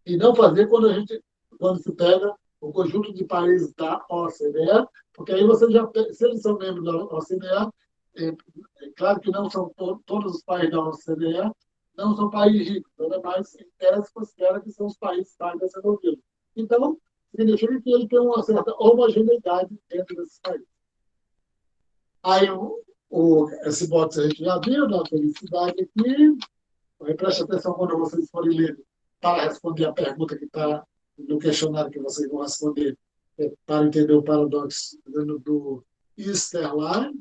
E não fazer quando se pega o conjunto de países da OCDE, porque aí você já, se eles são membros da OCDE, é claro que não são todos os países da OCDE, não são países ricos, mas em tese considera que são os países mais desenvolvidos. Então, significa que ele tem uma certa homogeneidade entre esses países. Aí, esse box a gente já viu, da felicidade aqui. Preste atenção quando vocês forem ler, para responder a pergunta que está no questionário que vocês vão responder, para entender o paradoxo do Easterline.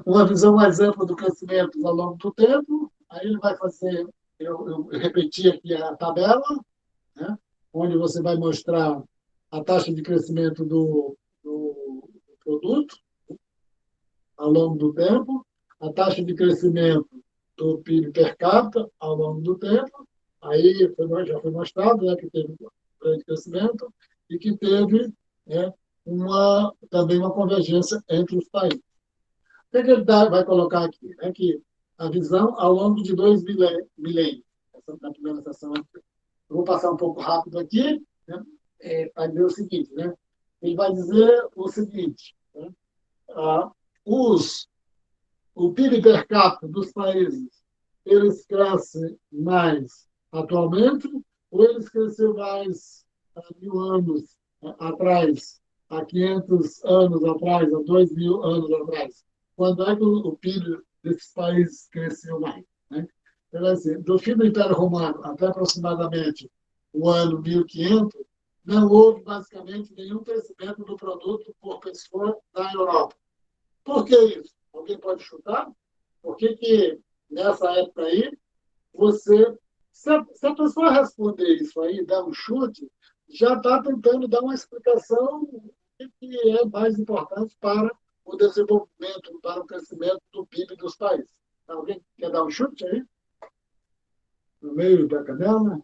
Uma visão mais ampla do crescimento ao longo do tempo. Aí ele vai fazer, eu repeti aqui a tabela, né, onde você vai mostrar a taxa de crescimento do produto ao longo do tempo, a taxa de crescimento do PIB per capita ao longo do tempo. Aí já foi mostrado, né, que teve um grande crescimento e que teve, né, também uma convergência entre os países. O que ele vai colocar aqui? É que a visão ao longo de 2 milênios. Essa é a primeira sessão aqui. Eu vou passar um pouco rápido aqui, né, para dizer o seguinte. Né? Ele vai dizer o seguinte. Né? O PIB per capita dos países, eles crescem mais atualmente ou eles cresceram mais há 1000 anos atrás, há 500 anos atrás, há 2000 anos atrás? Quando é que o PIB desses países cresceu mais? Né? Então, assim, do fim do Império Romano até aproximadamente o ano 1500, não houve basicamente nenhum crescimento do produto por pessoa na Europa. Por que isso? Alguém pode chutar? Por que nessa época aí, se a pessoa responder isso aí, dar um chute, já está tentando dar uma explicação do que é mais importante para o desenvolvimento, para o crescimento do PIB dos países. Alguém quer dar um chute aí? No meio da canela?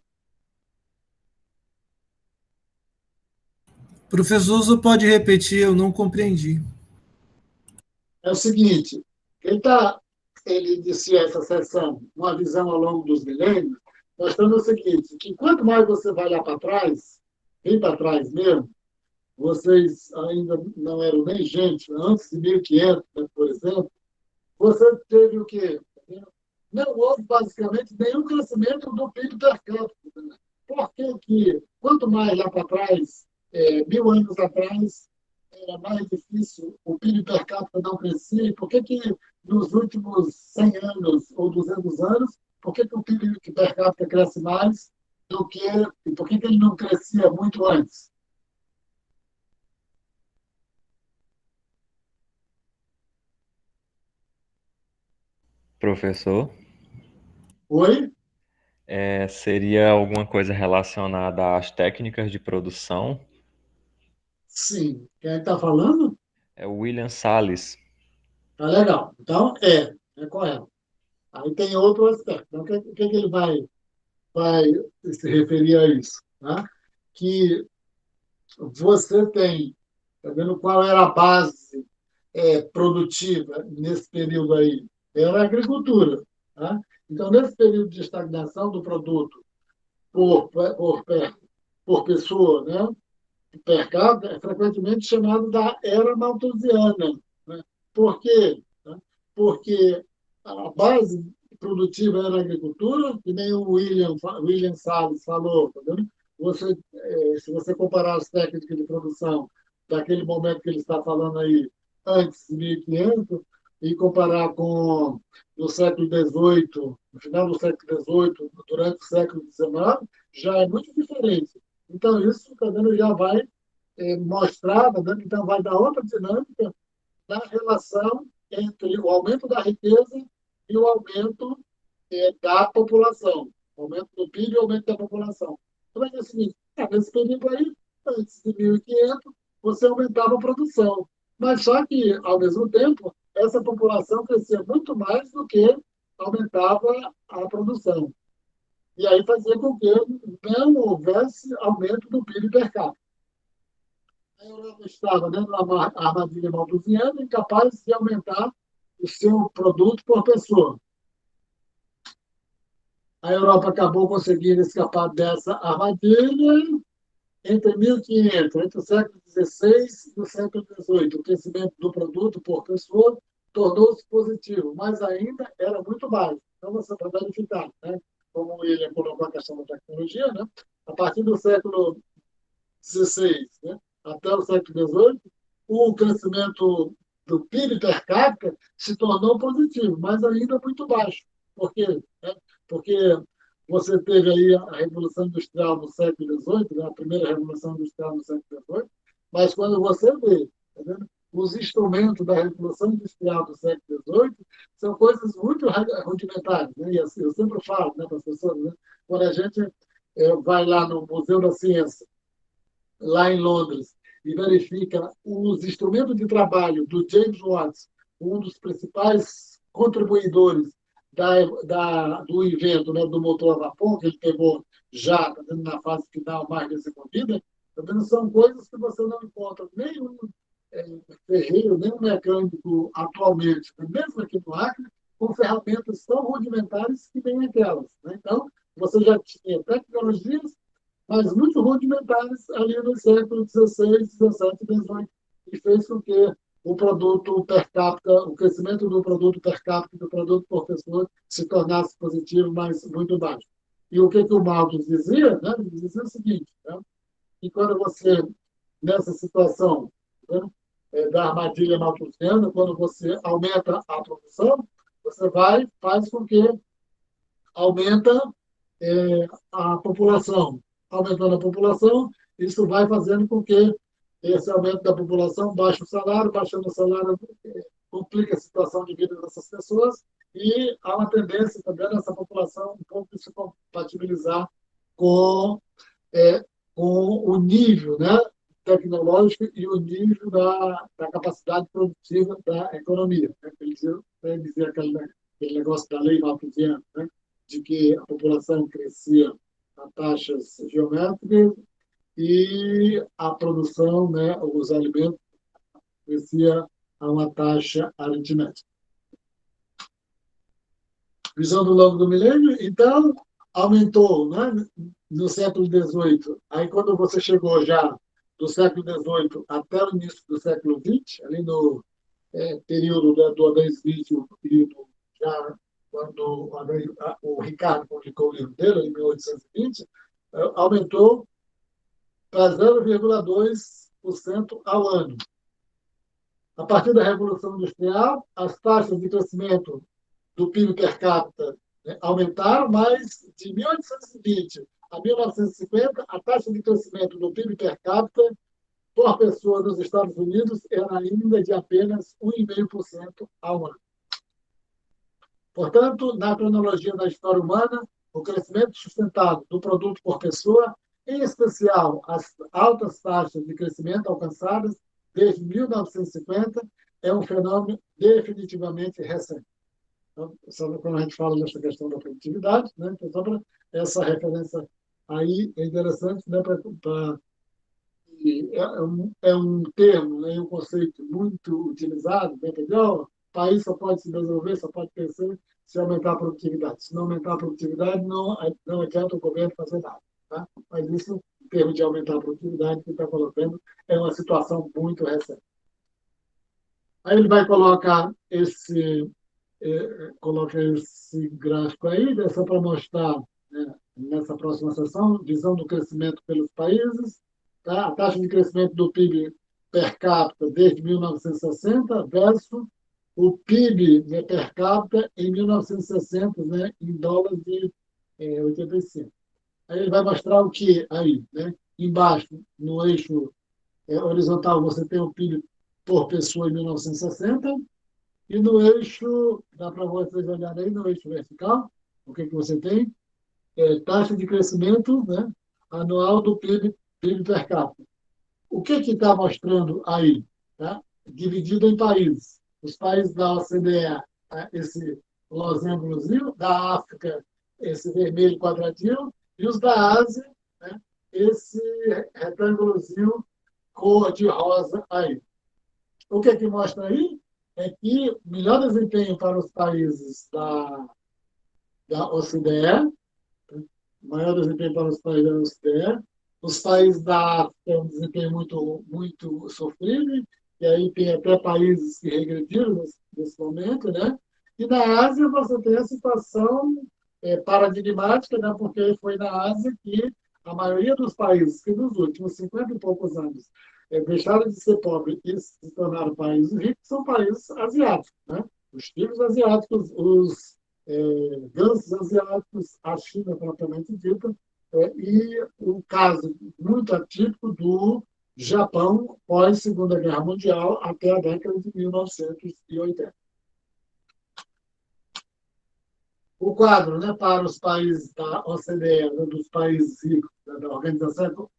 Professor, pode repetir, eu não compreendi. É o seguinte, ele inicia essa sessão, uma visão ao longo dos milênios, mostrando o seguinte, que quanto mais você vai lá para trás, bem para trás mesmo, vocês ainda não eram nem gente, antes de 1500, né, por exemplo, você teve o quê? não houve basicamente nenhum crescimento do PIB per capita. Por que que, quanto mais lá para trás, 1.000 anos atrás, era mais difícil, o PIB per capita não crescia, e por que que nos últimos 100 anos ou 200 anos, por que que o PIB per capita cresce mais do que, e por que que ele não crescia muito antes? Professor, Oi? seria alguma coisa relacionada às técnicas de produção? Sim. Quem está falando? É o William Salles. Tá legal. Então, é correto. Aí tem outro aspecto. Então, o que ele vai se referir a isso? Tá? Que você tem, tá vendo qual era a base produtiva nesse período aí? Era a agricultura. Tá? Então, nesse período de estagnação do produto por pessoa, né? Per capita, é frequentemente chamado da era malthusiana. Né? Por quê? Né? Porque a base produtiva era a agricultura, que nem o William Salles falou, tá vendo? Se você comparar as técnicas de produção daquele momento que ele está falando aí, antes de 1500, e comparar com no século XVIII, no final do século XVIII, durante o século XIX, já é muito diferente. Então, isso, tá vendo, já vai mostrar, tá vendo? Então, vai dar outra dinâmica na relação entre o aumento da riqueza e o aumento da população. O aumento do PIB e o aumento da população. Então, é o seguinte, nesse período aí, antes de 1500, você aumentava a produção. Mas só que, ao mesmo tempo, essa população crescia muito mais do que aumentava a produção. E aí fazia com que não houvesse aumento do PIB per capita. A Europa estava dentro da armadilha malthusiana, incapaz de aumentar o seu produto por pessoa. A Europa acabou conseguindo escapar dessa armadilha entre 1500, entre o século XVI e o século XVIII. O crescimento do produto por pessoa tornou-se positivo, mas ainda era muito baixo. Então, você vai verificar, né? Como o William colocou a questão da tecnologia, né? A partir do século XVI, né? Até o século XVIII, o crescimento do PIB per capita se tornou positivo, mas ainda muito baixo. Por quê? Né? Porque você teve aí a Revolução Industrial no século XVIII, né? A primeira Revolução Industrial no século XVIII, mas quando você vê, tá vendo? Os instrumentos da Revolução Industrial do século XVIII são coisas muito rudimentares. Né? E assim, eu sempre falo, né, para as pessoas, né? Quando a gente vai lá no Museu da Ciência, lá em Londres, e verifica os instrumentos de trabalho do James Watt, um dos principais contribuidores do invento, né, do motor a vapor, que ele pegou já na fase final mais desenvolvida, também são coisas que você não encontra nenhum ferreiro, nenhum mecânico atualmente, mesmo aqui no Acre, com ferramentas tão rudimentares que nem aquelas. Né? Então, você já tinha tecnologias mas muito rudimentares ali no século XVI, XVII, XVIII, e fez com que o produto per capita, o crescimento do produto per capita, do produto por pessoa, se tornasse positivo, mas muito baixo. E o que o Malthus dizia? Né? Ele dizia o seguinte, né? Que quando você, nessa situação, né, da armadilha malthusiana, quando você aumenta a produção, você faz com que aumenta a população. Aumentando a população, isso vai fazendo com que esse aumento da população baixe o salário, baixando o salário complica a situação de vida dessas pessoas e há uma tendência também dessa população um pouco se compatibilizar com, é, com o nível, né, tecnológico e o nível da capacidade produtiva da economia. Né? Ele dizia aquele negócio da lei malthusiana, né? De que a população crescia a taxas geométricas e a produção, né, os alimentos, crescia a uma taxa aritmética. Visão do longo do milênio, então, aumentou, né, no século XVIII. Aí, quando você chegou já do século XVIII até o início do século XX, ali no período do Adam Smith, o período já quando o Ricardo publicou o livro dele, em 1820, aumentou para 0,2% ao ano. A partir da Revolução Industrial, as taxas de crescimento do PIB per capita, né, aumentaram, mas de 1820 a 1950, a taxa de crescimento do PIB per capita por pessoa nos Estados Unidos era ainda de apenas 1,5% ao ano. Portanto, na cronologia da história humana, o crescimento sustentável do produto por pessoa, em especial as altas taxas de crescimento alcançadas desde 1950, é um fenômeno definitivamente recente. Então, quando a gente fala dessa questão da produtividade, né, então, só para essa referência aí é interessante, né, é um termo, né, um conceito muito utilizado, né, o país só pode se desenvolver, só pode crescer se aumentar a produtividade. Se não aumentar a produtividade, não adianta o governo fazer nada. Tá? Mas isso, em termos de aumentar a produtividade, que está colocando, é uma situação muito recente. Aí ele vai coloca esse gráfico aí, né, só para mostrar, né, nessa próxima sessão, visão do crescimento pelos países, tá? A taxa de crescimento do PIB per capita desde 1960 versus o PIB, né, per capita em 1960, né, em dólares de 85. Aí ele vai mostrar o que aí, né? Embaixo, no eixo horizontal, você tem o PIB por pessoa em 1960, e no eixo, dá para vocês olharem aí, no eixo vertical, o que você tem? Taxa de crescimento, né, anual do PIB per capita. O que está mostrando aí? Tá? Dividido em países. Os países da OCDE, tá? Esse losangozinho, da África, esse vermelho quadradinho, e os da Ásia, né, esse retângulozinho cor de rosa aí. O que mostra aí? É que o melhor desempenho para os países da OCDE, maior desempenho para os países da OCDE, os países da África têm um desempenho muito, muito sofrível, e aí tem até países que regrediram nesse momento, né? E na Ásia você tem a situação paradigmática, né? Porque foi na Ásia que a maioria dos países que nos últimos 50 e poucos anos deixaram de ser pobres e se tornaram países ricos são países asiáticos, né? Os tigres asiáticos, os gansos asiáticos, a China propriamente dita, e um caso muito atípico do Japão pós Segunda Guerra Mundial até a década de 1980. O quadro, né, para os países da OCDE, né, dos países ricos, né, da Organização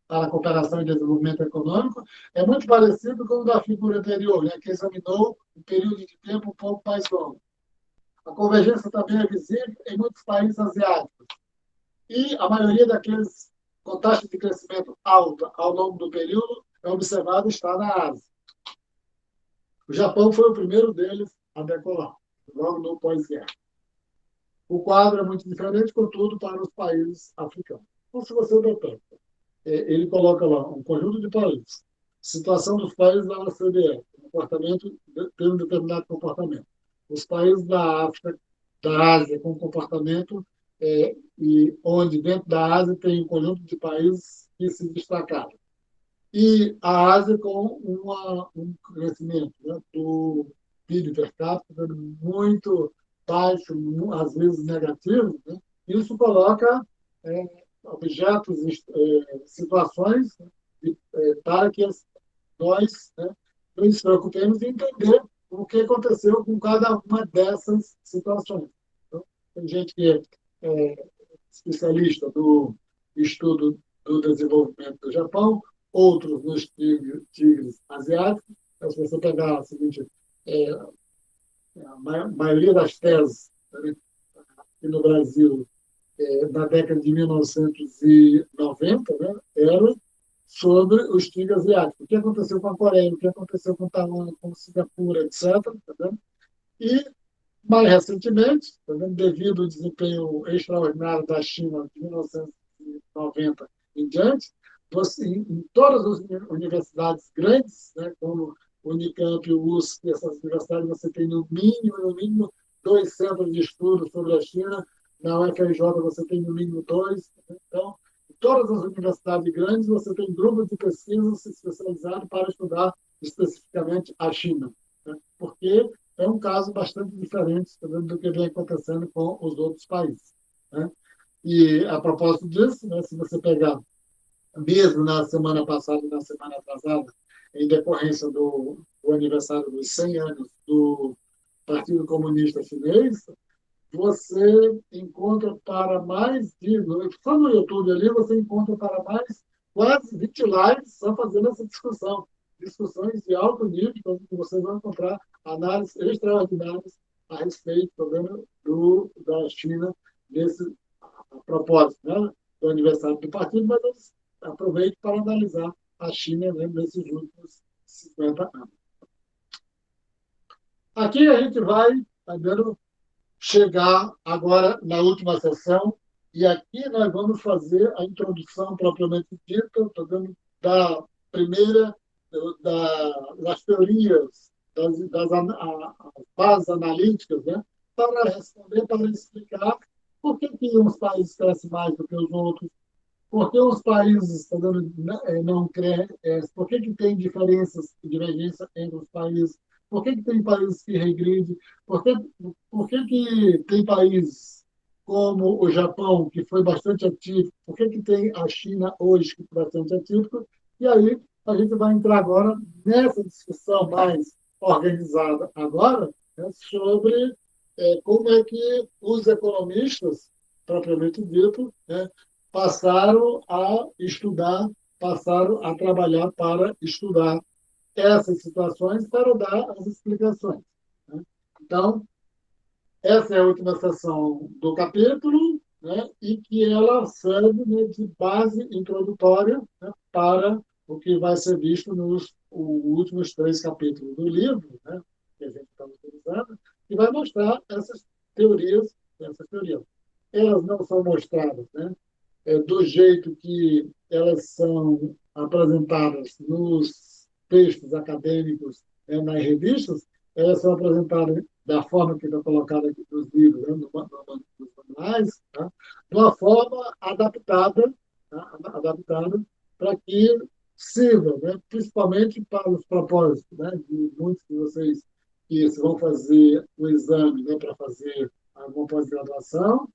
para a Cooperação e Desenvolvimento Econômico, é muito parecido com o da figura anterior, né, que examinou um período de tempo um pouco mais longo. A convergência também é visível em muitos países asiáticos. E a maioria daqueles com taxa de crescimento alta ao longo do período é observado está na Ásia. O Japão foi o primeiro deles a decolar, logo no pós-guerra. O quadro é muito diferente, contudo, para os países africanos. Então, se você detecta, ele coloca lá um conjunto de países, situação dos países da OCDE, comportamento, tem um determinado comportamento. Os países da África, da Ásia, com comportamento, e onde dentro da Ásia tem um conjunto de países que se destacaram. E a Ásia com um crescimento, né, do PIB per capita muito baixo, às vezes negativo, né? Isso coloca objetos, situações, para que nós, né, nos preocupemos em entender o que aconteceu com cada uma dessas situações. Então, tem gente que é especialista do estudo do desenvolvimento do Japão, outros nos tigres asiáticos. Então, se você pegar a seguinte, a maioria das teses, né, aqui no Brasil, na década de 1990, né, era sobre os tigres asiáticos. O que aconteceu com a Coreia, o que aconteceu com Taiwan, com Singapura, etc. Tá, e, mais recentemente, tá, devido ao desempenho extraordinário da China de 1990 em diante, em todas as universidades grandes, né, como Unicamp, USP, essas universidades, você tem no mínimo, 2 centros de estudo sobre a China. Na UFRJ você tem no mínimo 2. Então, em todas as universidades grandes, você tem grupos de pesquisa especializados para estudar especificamente a China, né? Porque é um caso bastante diferente do que vem acontecendo com os outros países, né? E, a propósito disso, né, se você pegar, mesmo na semana passada e na semana atrasada, em decorrência do aniversário dos 100 anos do Partido Comunista Chinês, você encontra para mais de... Só no YouTube ali, você encontra para mais quase 20 lives só fazendo essa discussão. Discussões de alto nível, então você vai encontrar análises extraordinárias a respeito, tá vendo, da China nesse a propósito, né, do aniversário do partido, mas eles aproveitam para analisar a China, né, nesses últimos 50 anos. Aqui a gente vai, tá vendo, chegar agora na última sessão, e aqui nós vamos fazer a introdução propriamente dita, tá vendo, da primeira, das teorias, as bases analíticas, né, para responder, para explicar por que uns países crescem mais do que os outros, por que os países não crescem, por que tem diferenças e divergências entre os países, por que tem países que regridem, por que, que tem países como o Japão, que foi bastante ativo, por que tem a China hoje, que é bastante atípico, e aí a gente vai entrar agora nessa discussão mais organizada agora, né, sobre como é que os economistas, propriamente dito, né, passaram a estudar, passaram a trabalhar para estudar essas situações para dar as explicações, né? Então, essa é a última sessão do capítulo, né, e que ela serve, né, de base introdutória, né, para o que vai ser visto nos últimos 3 capítulos do livro, né, que a gente está utilizando, e vai mostrar essas teorias, essas teorias. Elas não são mostradas, né, do jeito que elas são apresentadas nos textos acadêmicos, nas revistas, elas são apresentadas da forma que está colocada aqui nos livros, né, nos manuais, tá? De uma forma adaptada, tá? Adaptada para que sirva, né, principalmente para os propósitos, né, de muitos de vocês que vão fazer o exame, né, para fazer alguma pós-graduação,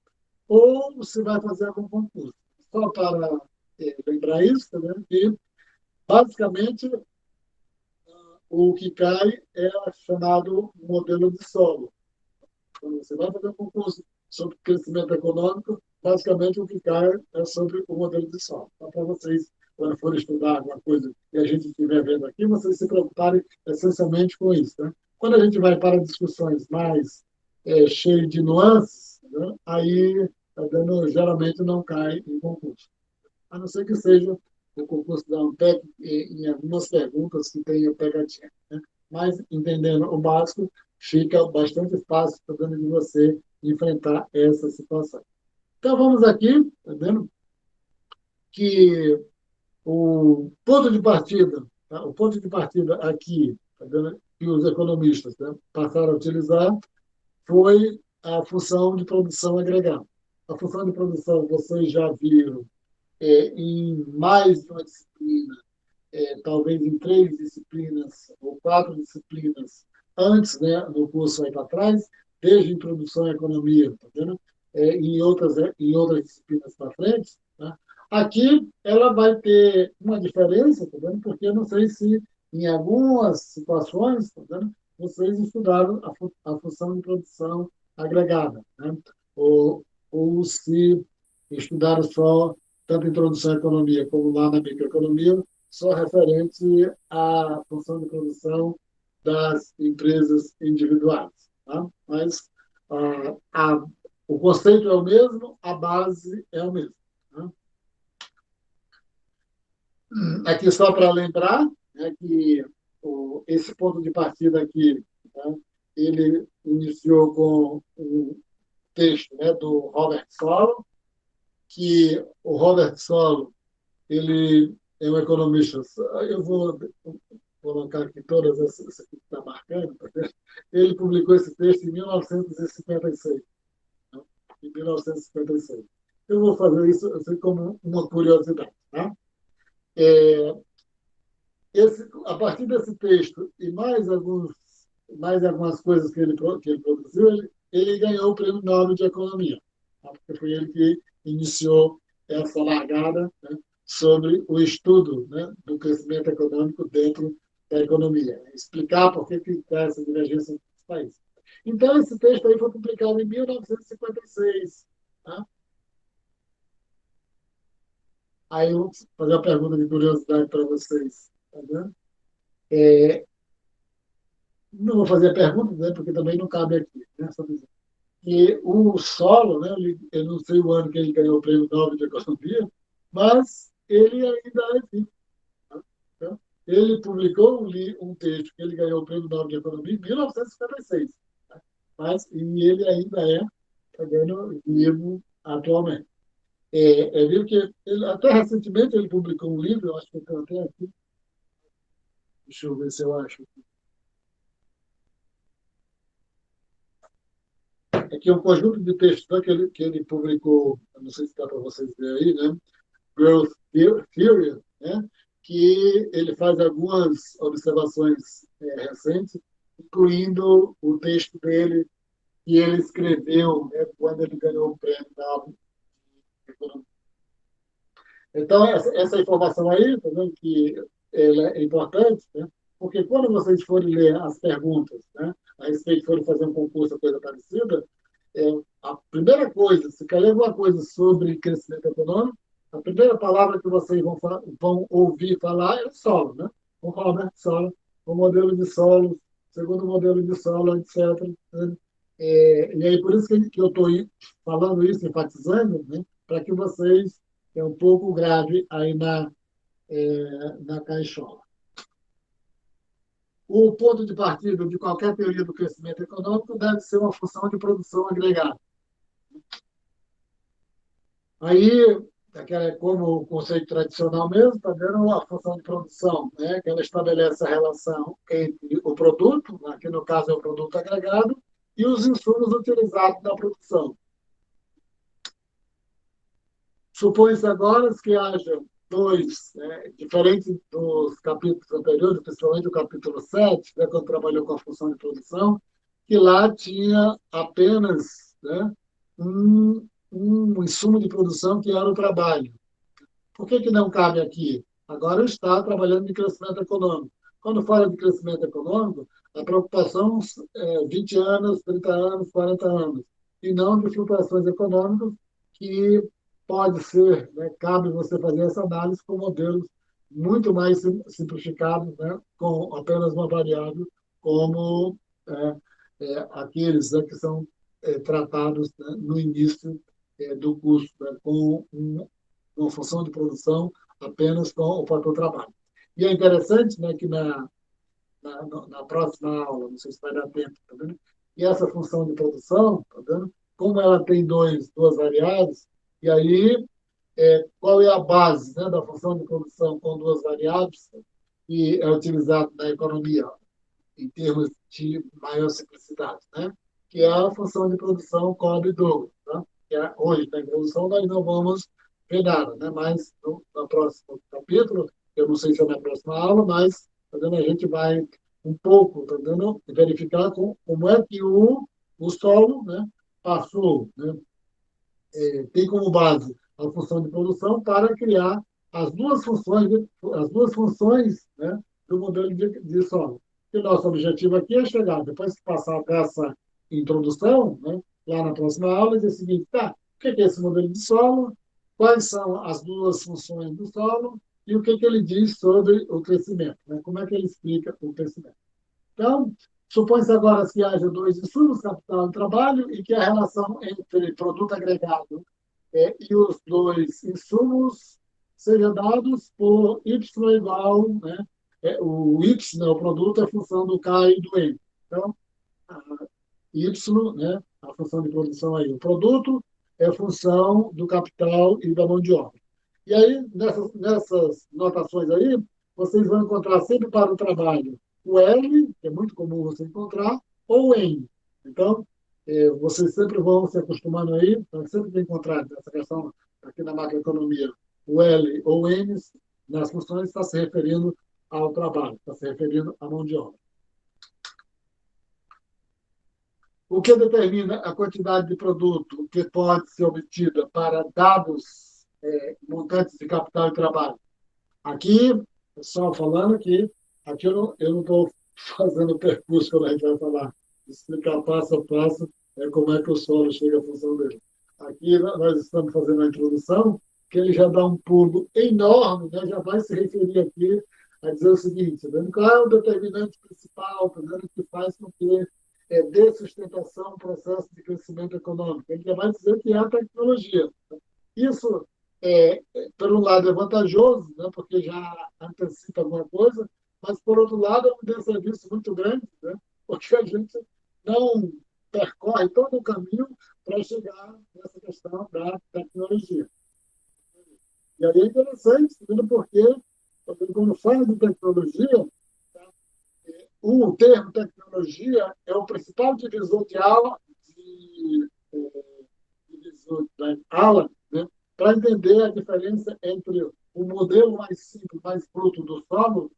ou se vai fazer algum concurso. Só para lembrar isso, né, que basicamente o que cai é chamado modelo de solo. Quando você vai fazer um concurso sobre crescimento econômico, basicamente o que cai é sobre o modelo de solo. Então, para vocês, quando forem estudar alguma coisa que a gente estiver vendo aqui, vocês se preocuparem essencialmente com isso, né? Quando a gente vai para discussões mais cheias de nuances, né, aí geralmente não cai em concurso. A não ser que seja o concurso da ANTEC em algumas perguntas que tenham pegadinha, né? Mas, entendendo o básico, fica bastante fácil para de você enfrentar essa situação. Então, vamos aqui, tá vendo? Que o ponto de partida, tá? O ponto de partida aqui, tá vendo? Que os economistas, né, passaram a utilizar foi a função de produção agregada. A função de produção, vocês já viram em mais de uma disciplina, talvez em 3 disciplinas ou 4 disciplinas antes, né, no curso aí para trás, desde introdução à economia, tá vendo? Em outras disciplinas para frente, tá? Aqui ela vai ter uma diferença, tá vendo? Porque eu não sei se em algumas situações, tá vendo, vocês estudaram a função de produção agregada, né? Ou se estudaram só tanto introdução à economia como lá na microeconomia, só referente à função de produção das empresas individuais, tá? Mas o conceito é o mesmo, a base é o mesmo, tá? Aqui só para lembrar, né, que esse ponto de partida aqui, tá, ele iniciou com um texto, né, do Robert Solow, que o Robert Solow ele é um economista. Eu vou colocar aqui todas essas, isso aqui que está marcando, tá vendo? Ele publicou esse texto em 1956. Né? Em 1956. Eu vou fazer isso assim, como uma curiosidade. Tá? A partir desse texto e mais algumas coisas que ele produziu, ele ganhou o Prêmio Nobel de Economia, tá? Porque foi ele que iniciou essa largada, né, sobre o estudo, né, do crescimento econômico dentro da economia, né? Explicar por que está essa divergência entre os países. Então, esse texto aí foi publicado em 1956. Tá? Aí eu vou fazer uma pergunta de curiosidade para vocês. Tá vendo? Não vou fazer a pergunta, né, porque também não cabe aqui. Né, só dizer. E o Solo, né, eu não sei o ano que ele ganhou o Prêmio Nobel de Economia, mas ele ainda é vivo. Tá? Então, ele publicou um texto que ele ganhou o Prêmio Nobel de Economia em 1956. Tá? E ele ainda tá vendo, vivo atualmente. Viu que até recentemente ele publicou um livro, eu acho que eu tenho até aqui, deixa eu ver se eu acho. Aqui é um conjunto de textos, né, que ele publicou, não sei se dá para vocês verem aí, né? Growth Theory, né? Que ele faz algumas observações recentes, incluindo o texto dele que ele escreveu, né, quando ele ganhou o prêmio Nobel de Economia. Então, essa informação aí, tá vendo que ela é importante, né? Porque quando vocês forem ler as perguntas, né, a respeito, forem fazer um concurso ou coisa parecida, a primeira coisa, se quer ler alguma coisa sobre crescimento econômico, a primeira palavra que vocês vão ouvir falar é solo, né? Vão falar, né? Solo, o modelo de solo, segundo modelo de solo, etc. Né? E aí, por isso que eu estou falando isso, enfatizando, né? Para que vocês tenham um pouco grave aí na caixola. O ponto de partida de qualquer teoria do crescimento econômico deve ser uma função de produção agregada. Aí, como o conceito tradicional mesmo, está vendo a função de produção, né? Que ela estabelece a relação entre o produto, aqui no caso é o produto agregado, e os insumos utilizados na produção. Supõe-se agora que haja dois, né, diferentes dos capítulos anteriores, principalmente o capítulo 7, né, quando trabalhou com a função de produção, que lá tinha apenas, né, um insumo de produção que era o trabalho. Por que não cabe aqui? Agora está trabalhando de crescimento econômico. Quando fala de crescimento econômico, a preocupação é 20 anos, 30 anos, 40 anos, e não de flutuações econômicas que pode ser, né, cabe você fazer essa análise com modelos muito mais simplificados, né, com apenas uma variável, como aqueles, né, que são tratados, né, no início do curso, né, com uma função de produção apenas com o fator trabalho. E é interessante, né, que na próxima aula, não sei se vai dar tempo, tá vendo? E essa função de produção, tá vendo? Como ela tem duas variáveis, e aí qual é a base, né, da função de produção com duas variáveis que é utilizado na economia, em termos de maior simplicidade, né? Que é a função de produção Cobb-Douglas. Tá? Hoje, na introdução, nós não vamos ver nada, né? Mas no próximo capítulo, eu não sei se é na próxima aula, mas tá vendo, a gente vai um pouco tá vendo, verificar como é que o solo, né, passou, né, tem como base a função de produção para criar as duas funções, né, do modelo de solo. E o nosso objetivo aqui é chegar, depois de passar dessa introdução, né, lá na próxima aula, dizer o seguinte, tá, o que é esse modelo de solo, quais são as duas funções do solo e o que ele diz sobre o crescimento, né, como é que ele explica o crescimento. Então, supõe-se agora que haja dois insumos, capital e trabalho, e que a relação entre produto agregado e os dois insumos sejam dados por Y igual, né? O Y, né, o produto, é a função do K e do M. Então, a Y, né, a função de produção aí. O produto é a função do capital e da mão de obra. E aí, nessas notações aí, vocês vão encontrar sempre para o trabalho o L, que é muito comum você encontrar, ou o N. Então, vocês sempre vão se acostumando aí, vai sempre encontrar essa questão aqui na macroeconomia, o L ou o N, nas funções está se referindo ao trabalho, está se referindo à mão de obra. O que determina a quantidade de produto que pode ser obtida para dados montantes de capital e trabalho? Aqui, pessoal falando que aqui eu não estou fazendo o percurso quando a gente vai falar, explicar passo a passo como é que o solo chega à função dele. Aqui nós estamos fazendo a introdução, que ele já dá um pulo enorme, né? Já vai se referir aqui a dizer o seguinte, vendo qual é o determinante principal, vendo que faz com que dê sustentação ao processo de crescimento econômico. Ele já vai dizer que é a tecnologia. Isso, por um lado, é vantajoso, né? Porque já antecipa alguma coisa, mas, por outro lado, é um desserviço muito grande, né? Porque a gente não percorre todo o caminho para chegar nessa questão da tecnologia. E aí é interessante, porque quando fala de tecnologia, o termo tecnologia é o principal divisor de aula, divisor da aula, né, para entender a diferença entre o modelo mais simples, mais bruto do solo,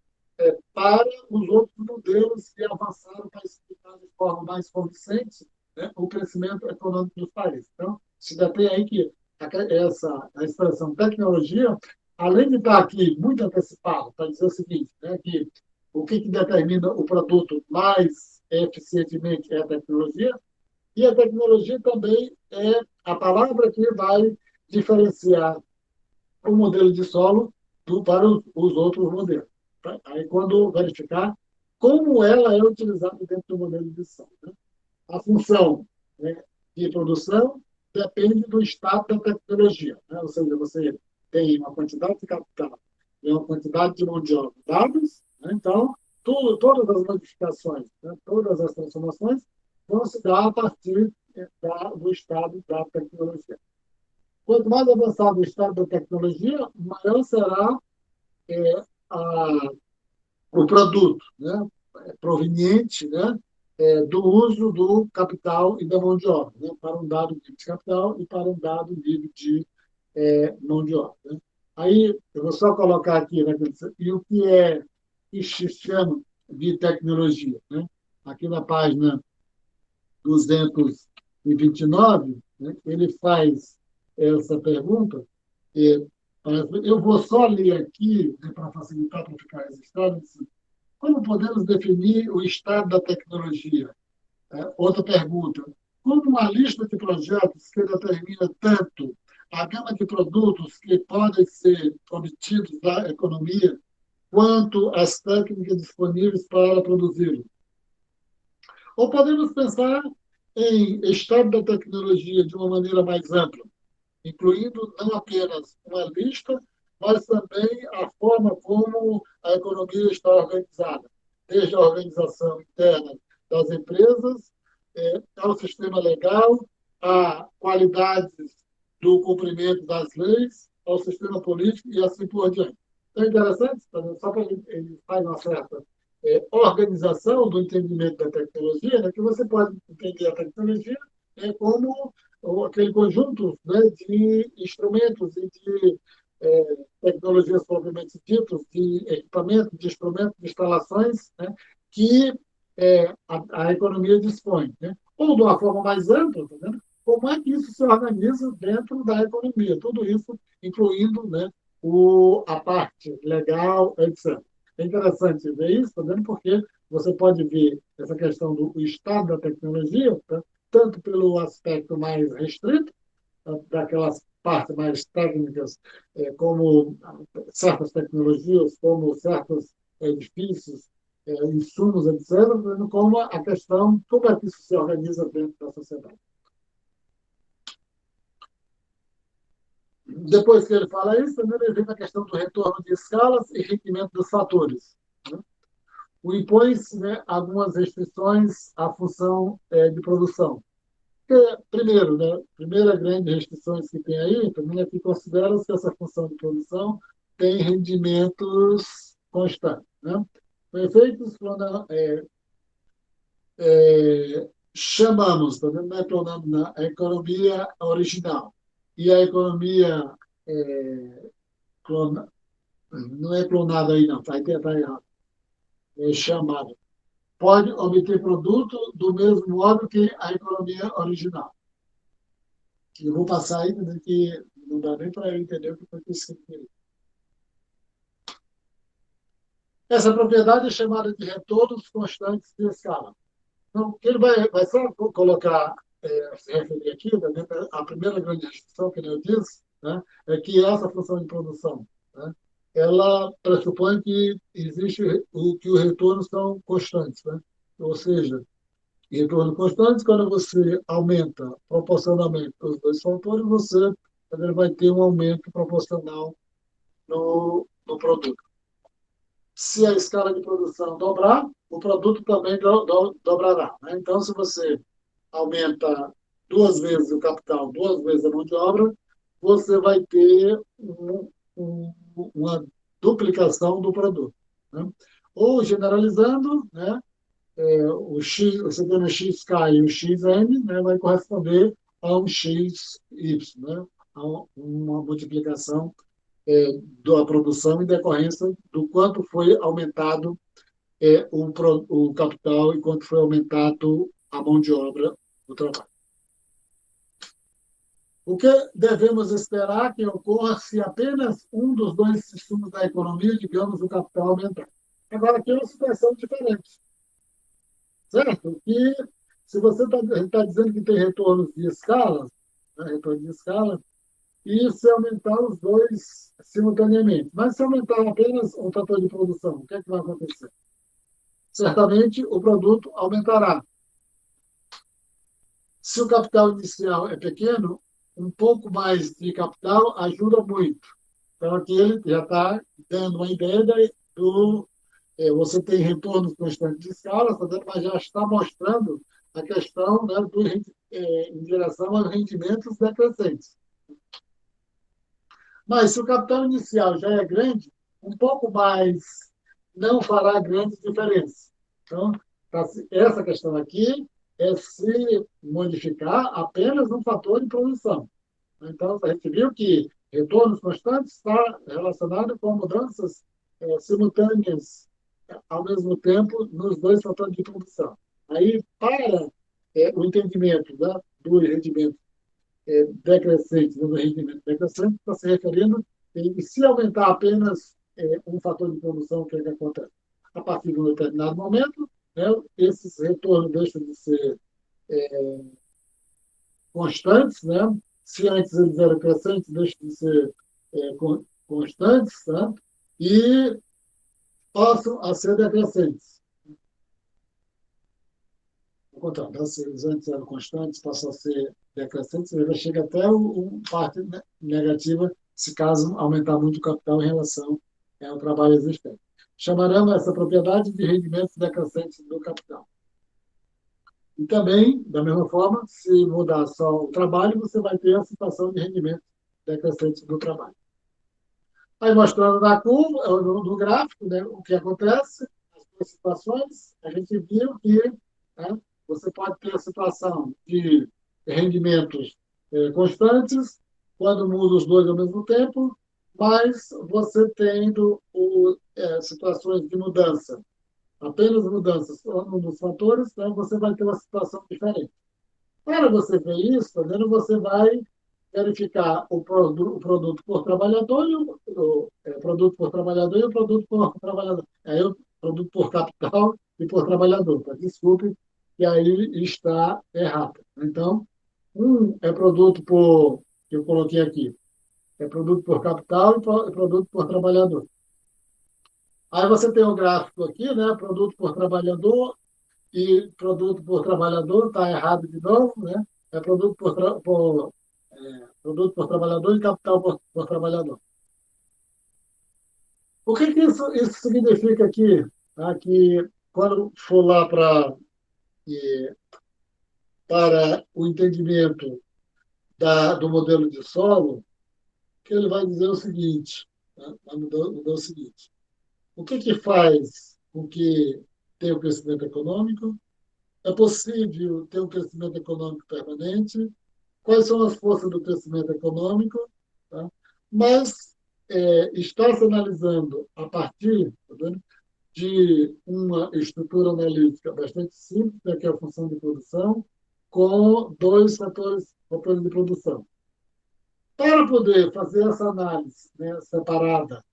para os outros modelos que avançaram para explicar de forma mais convincente, né, o crescimento econômico dos países. Então, se detém aí que a expressão tecnologia, além de estar aqui muito antecipado, para dizer o seguinte, né, que o que determina o produto mais eficientemente é a tecnologia, e a tecnologia também é a palavra que vai diferenciar o modelo de solo para os outros modelos. Tá? Aí, quando verificar como ela é utilizada dentro do modelo de solo. Né? A função, né, de produção depende do estado da tecnologia. Né? Ou seja, você tem uma quantidade de capital e uma quantidade de mão de obra dados, né? Então, todas as modificações, né, todas as transformações vão se dar a partir do estado da tecnologia. Quanto mais avançado o estado da tecnologia, maior será a, o produto, né, proveniente, né, do uso do capital e da mão de obra, né, para um dado nível de capital e para um dado nível de mão de obra. Né. Aí, eu vou só colocar aqui, né, e o que se chama de tecnologia. Né. Aqui na página 229, né, ele faz essa pergunta. Eu vou só ler aqui, né, para facilitar, para ficar registrado. Como podemos definir o estado da tecnologia? Outra pergunta. Como uma lista de projetos que determina tanto a gama de produtos que podem ser obtidos da economia, quanto as técnicas disponíveis para produzi-los? Ou podemos pensar em estado da tecnologia de uma maneira mais ampla, incluindo não apenas uma lista, mas também a forma como a economia está organizada, desde a organização interna das empresas, ao sistema legal, a qualidades do cumprimento das leis, ao sistema político e assim por diante. Então, é interessante, só para ele faz uma certa organização do entendimento da tecnologia, né, que você pode entender a tecnologia como aquele conjunto, né, de instrumentos e de tecnologias propriamente ditas, de equipamentos, de instrumentos, de instalações, né, que a economia dispõe. Né? Ou de uma forma mais ampla, tá vendo? Como é que isso se organiza dentro da economia? Tudo isso incluindo, né, a parte legal, etc. É interessante ver isso, tá vendo? Porque você pode ver essa questão do estado da tecnologia, tá? Tanto pelo aspecto mais restrito, daquelas partes mais técnicas, como certas tecnologias, como certos edifícios, insumos, etc., como a questão, como é que isso se organiza dentro da sociedade. Depois que ele fala isso, também ele vem a questão do retorno de escalas e rendimento dos fatores. Né? O impõe-se, né, algumas restrições à função de produção. Primeiro, né, primeira grande restrições que tem aí, também é que considera-se que essa função de produção tem rendimentos constantes, né? Efeitos chamamos, tá vendo? Não é clonando, não, a economia original. E a economia clona, não é clonada aí, não, está errado. É chamada. Pode obter produto do mesmo modo que a economia original. Eu vou passar aí, né, que não dá nem para eu entender o que foi escrito aqui. Essa propriedade é chamada de retornos constantes de escala. Então, ele vai só colocar, se referir aqui, né, a primeira grande restrição que eu disse, né, é que essa função de produção, né, ela pressupõe que existe que os retornos são constantes, né? Ou seja, retorno constante, quando você aumenta proporcionalmente os dois fatores, você também vai ter um aumento proporcional no produto. Se a escala de produção dobrar, o produto também dobrará, né? Então, se você aumenta duas vezes o capital, duas vezes a mão de obra, você vai ter uma duplicação do produto, né? Ou, generalizando, né, o X, você tem o XK e o XM, né, vai corresponder a um XY, né, a uma multiplicação da produção em decorrência do quanto foi aumentado o capital e quanto foi aumentado a mão de obra do trabalho. O que devemos esperar que ocorra se apenas um dos dois sistemas da economia, digamos, o capital aumentar? Agora, aqui é uma situação diferente, certo? Que se você está dizendo que tem retornos de escala, né, retorno de escala, e se aumentar os dois simultaneamente. Mas se aumentar apenas um fator de produção, o que é que vai acontecer? Certamente o produto aumentará. Se o capital inicial é pequeno, um pouco mais de capital ajuda muito. Então, aqui ele já está dando uma ideia do. Você tem retornos constantes de escala, mas já está mostrando a questão, né, em direção aos rendimentos decrescentes. Mas se o capital inicial já é grande, um pouco mais não fará grande diferença. Então, essa questão aqui é se modificar apenas um fator de produção. Então, a gente viu que retornos constantes está relacionado com mudanças simultâneas ao mesmo tempo nos dois fatores de produção. Aí, para o entendimento, né, do rendimento decrescente, do rendimento decrescente, está se referindo em se aumentar apenas um fator de produção, o que é que acontece? A partir de um determinado momento, né, esses retornos deixam de ser constantes, né? Se antes eles eram crescentes, deixam de ser constantes, tá? E passam a ser decrescentes. Ao contrário, né? Se eles antes eram constantes, passam a ser decrescentes, ele chega até uma parte negativa, se caso aumentar muito o capital em relação ao trabalho existente. Chamaremos essa propriedade de rendimentos decrescentes do capital. E também, da mesma forma, se mudar só o trabalho, você vai ter a situação de rendimento decrescente do trabalho. Aí, mostrando na curva, no gráfico, né, o que acontece, as duas situações, a gente viu que, né, você pode ter a situação de rendimentos constantes, quando muda os dois ao mesmo tempo, mas você tendo situações de mudança, apenas mudanças um dos fatores, então você vai ter uma situação diferente. Para você ver isso, também você vai verificar o produto por trabalhador e o produto por trabalhador e o produto por trabalhador. Aí o produto por capital e por trabalhador. Tá? Desculpe, que aí está errado. Então, um é produto por, que eu coloquei aqui, é produto por capital e produto por trabalhador. Aí você tem o gráfico aqui, né? Produto por trabalhador e produto por trabalhador, está errado de novo, né? É produto por trabalhador e capital por trabalhador. O que isso significa aqui? Tá? Que quando for lá para o entendimento do modelo de solo, que ele vai dizer o seguinte, tá? Vai mudar o seguinte. O que faz com que tenha o crescimento econômico? É possível ter um crescimento econômico permanente? Quais são as forças do crescimento econômico? Tá? Mas está se analisando a partir, tá vendo, de uma estrutura analítica bastante simples, né, que é a função de produção, com dois fatores de produção. Para poder fazer essa análise, né, separada,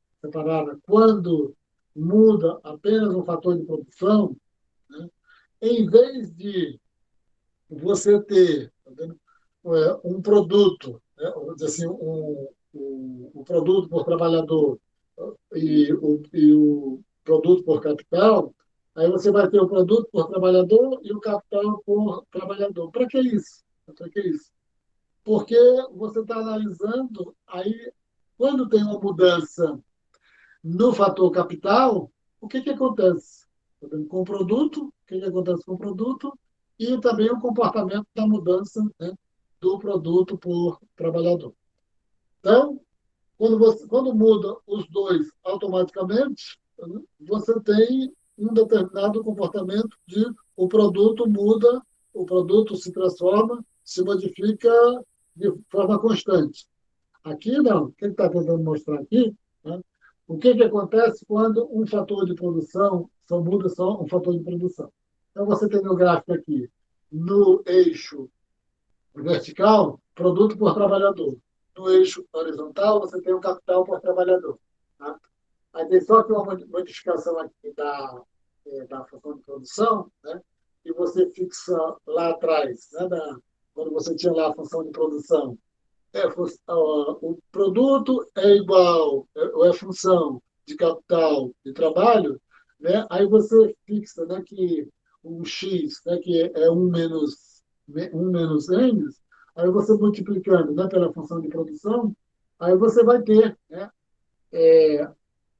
quando muda apenas um fator de produção, né, em vez de você ter, tá vendo, um produto, né, vamos dizer assim, um produto por trabalhador e o produto por capital, aí você vai ter o produto por trabalhador e o capital por trabalhador. Para que isso? Para que isso? Porque você está analisando, aí, quando tem uma mudança no fator capital, o que acontece? Com o produto, o que acontece com o produto e também o comportamento da mudança, né, do produto por trabalhador. Então, quando muda os dois automaticamente, né, você tem um determinado comportamento de o produto muda, o produto se transforma, se modifica de forma constante. Aqui não. O que ele está tentando mostrar aqui, né? O que acontece quando um fator de produção só muda só um fator de produção. Então, você tem no gráfico aqui, no eixo vertical, produto por trabalhador. No eixo horizontal, você tem o capital por trabalhador. Tá? Aí tem só que uma modificação aqui da função de produção, né? E você fixa lá atrás, né? Quando você tinha lá a função de produção, o produto é igual, ou é função de capital de trabalho, né? Aí você fixa, né, que o X, né, que é um menos N, aí você multiplicando, né, pela função de produção, aí você vai ter, né,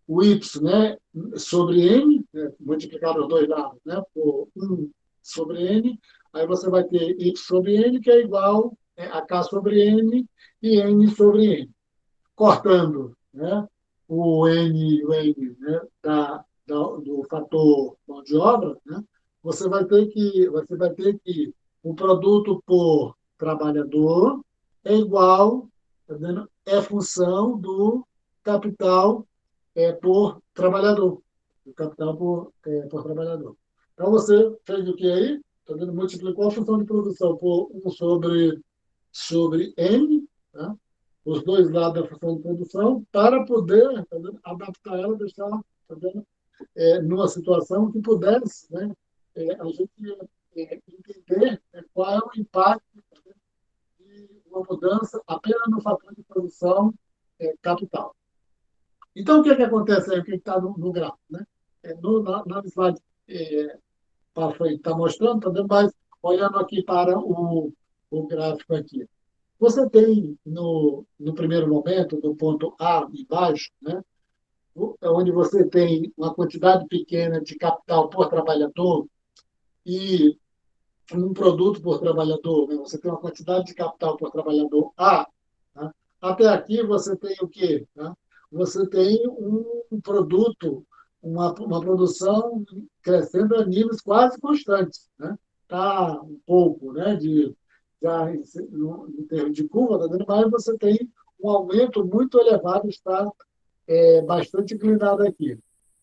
o Y, né, sobre N, né, multiplicado os dois lados, né, por 1 sobre N, aí você vai ter Y sobre N, que é igual, né, a K sobre N e N sobre N. Cortando, né, o N, né, do fator mão de obra, né, você vai ter que o produto por trabalhador é igual, tá vendo? É função do capital por trabalhador. O capital por trabalhador. Então, você fez o que aí? Tá vendo? Multiplicou a função de produção por 1 sobre N, né? Os dois lados da função de produção, para poder, tá vendo, adaptar ela, deixar ela, tá vendo, numa situação que pudesse, né, a gente entender, né, qual é o impacto, tá vendo, de uma mudança apenas no fator de produção capital. Então, o que acontece aí? O que está no gráfico? Né? Na slide para frente está mostrando, tá vendo? Mas olhando aqui para o gráfico aqui. Você tem, no primeiro momento, no ponto A embaixo, né? Onde você tem uma quantidade pequena de capital por trabalhador e um produto por trabalhador, né? Você tem uma quantidade de capital por trabalhador A, né? Até aqui você tem o quê? Né? Você tem um produto, uma produção crescendo a níveis quase constantes. Né? Tá um pouco, né, já em termos de curva, tá vendo? Mas você tem um aumento muito elevado, está bastante inclinado aqui.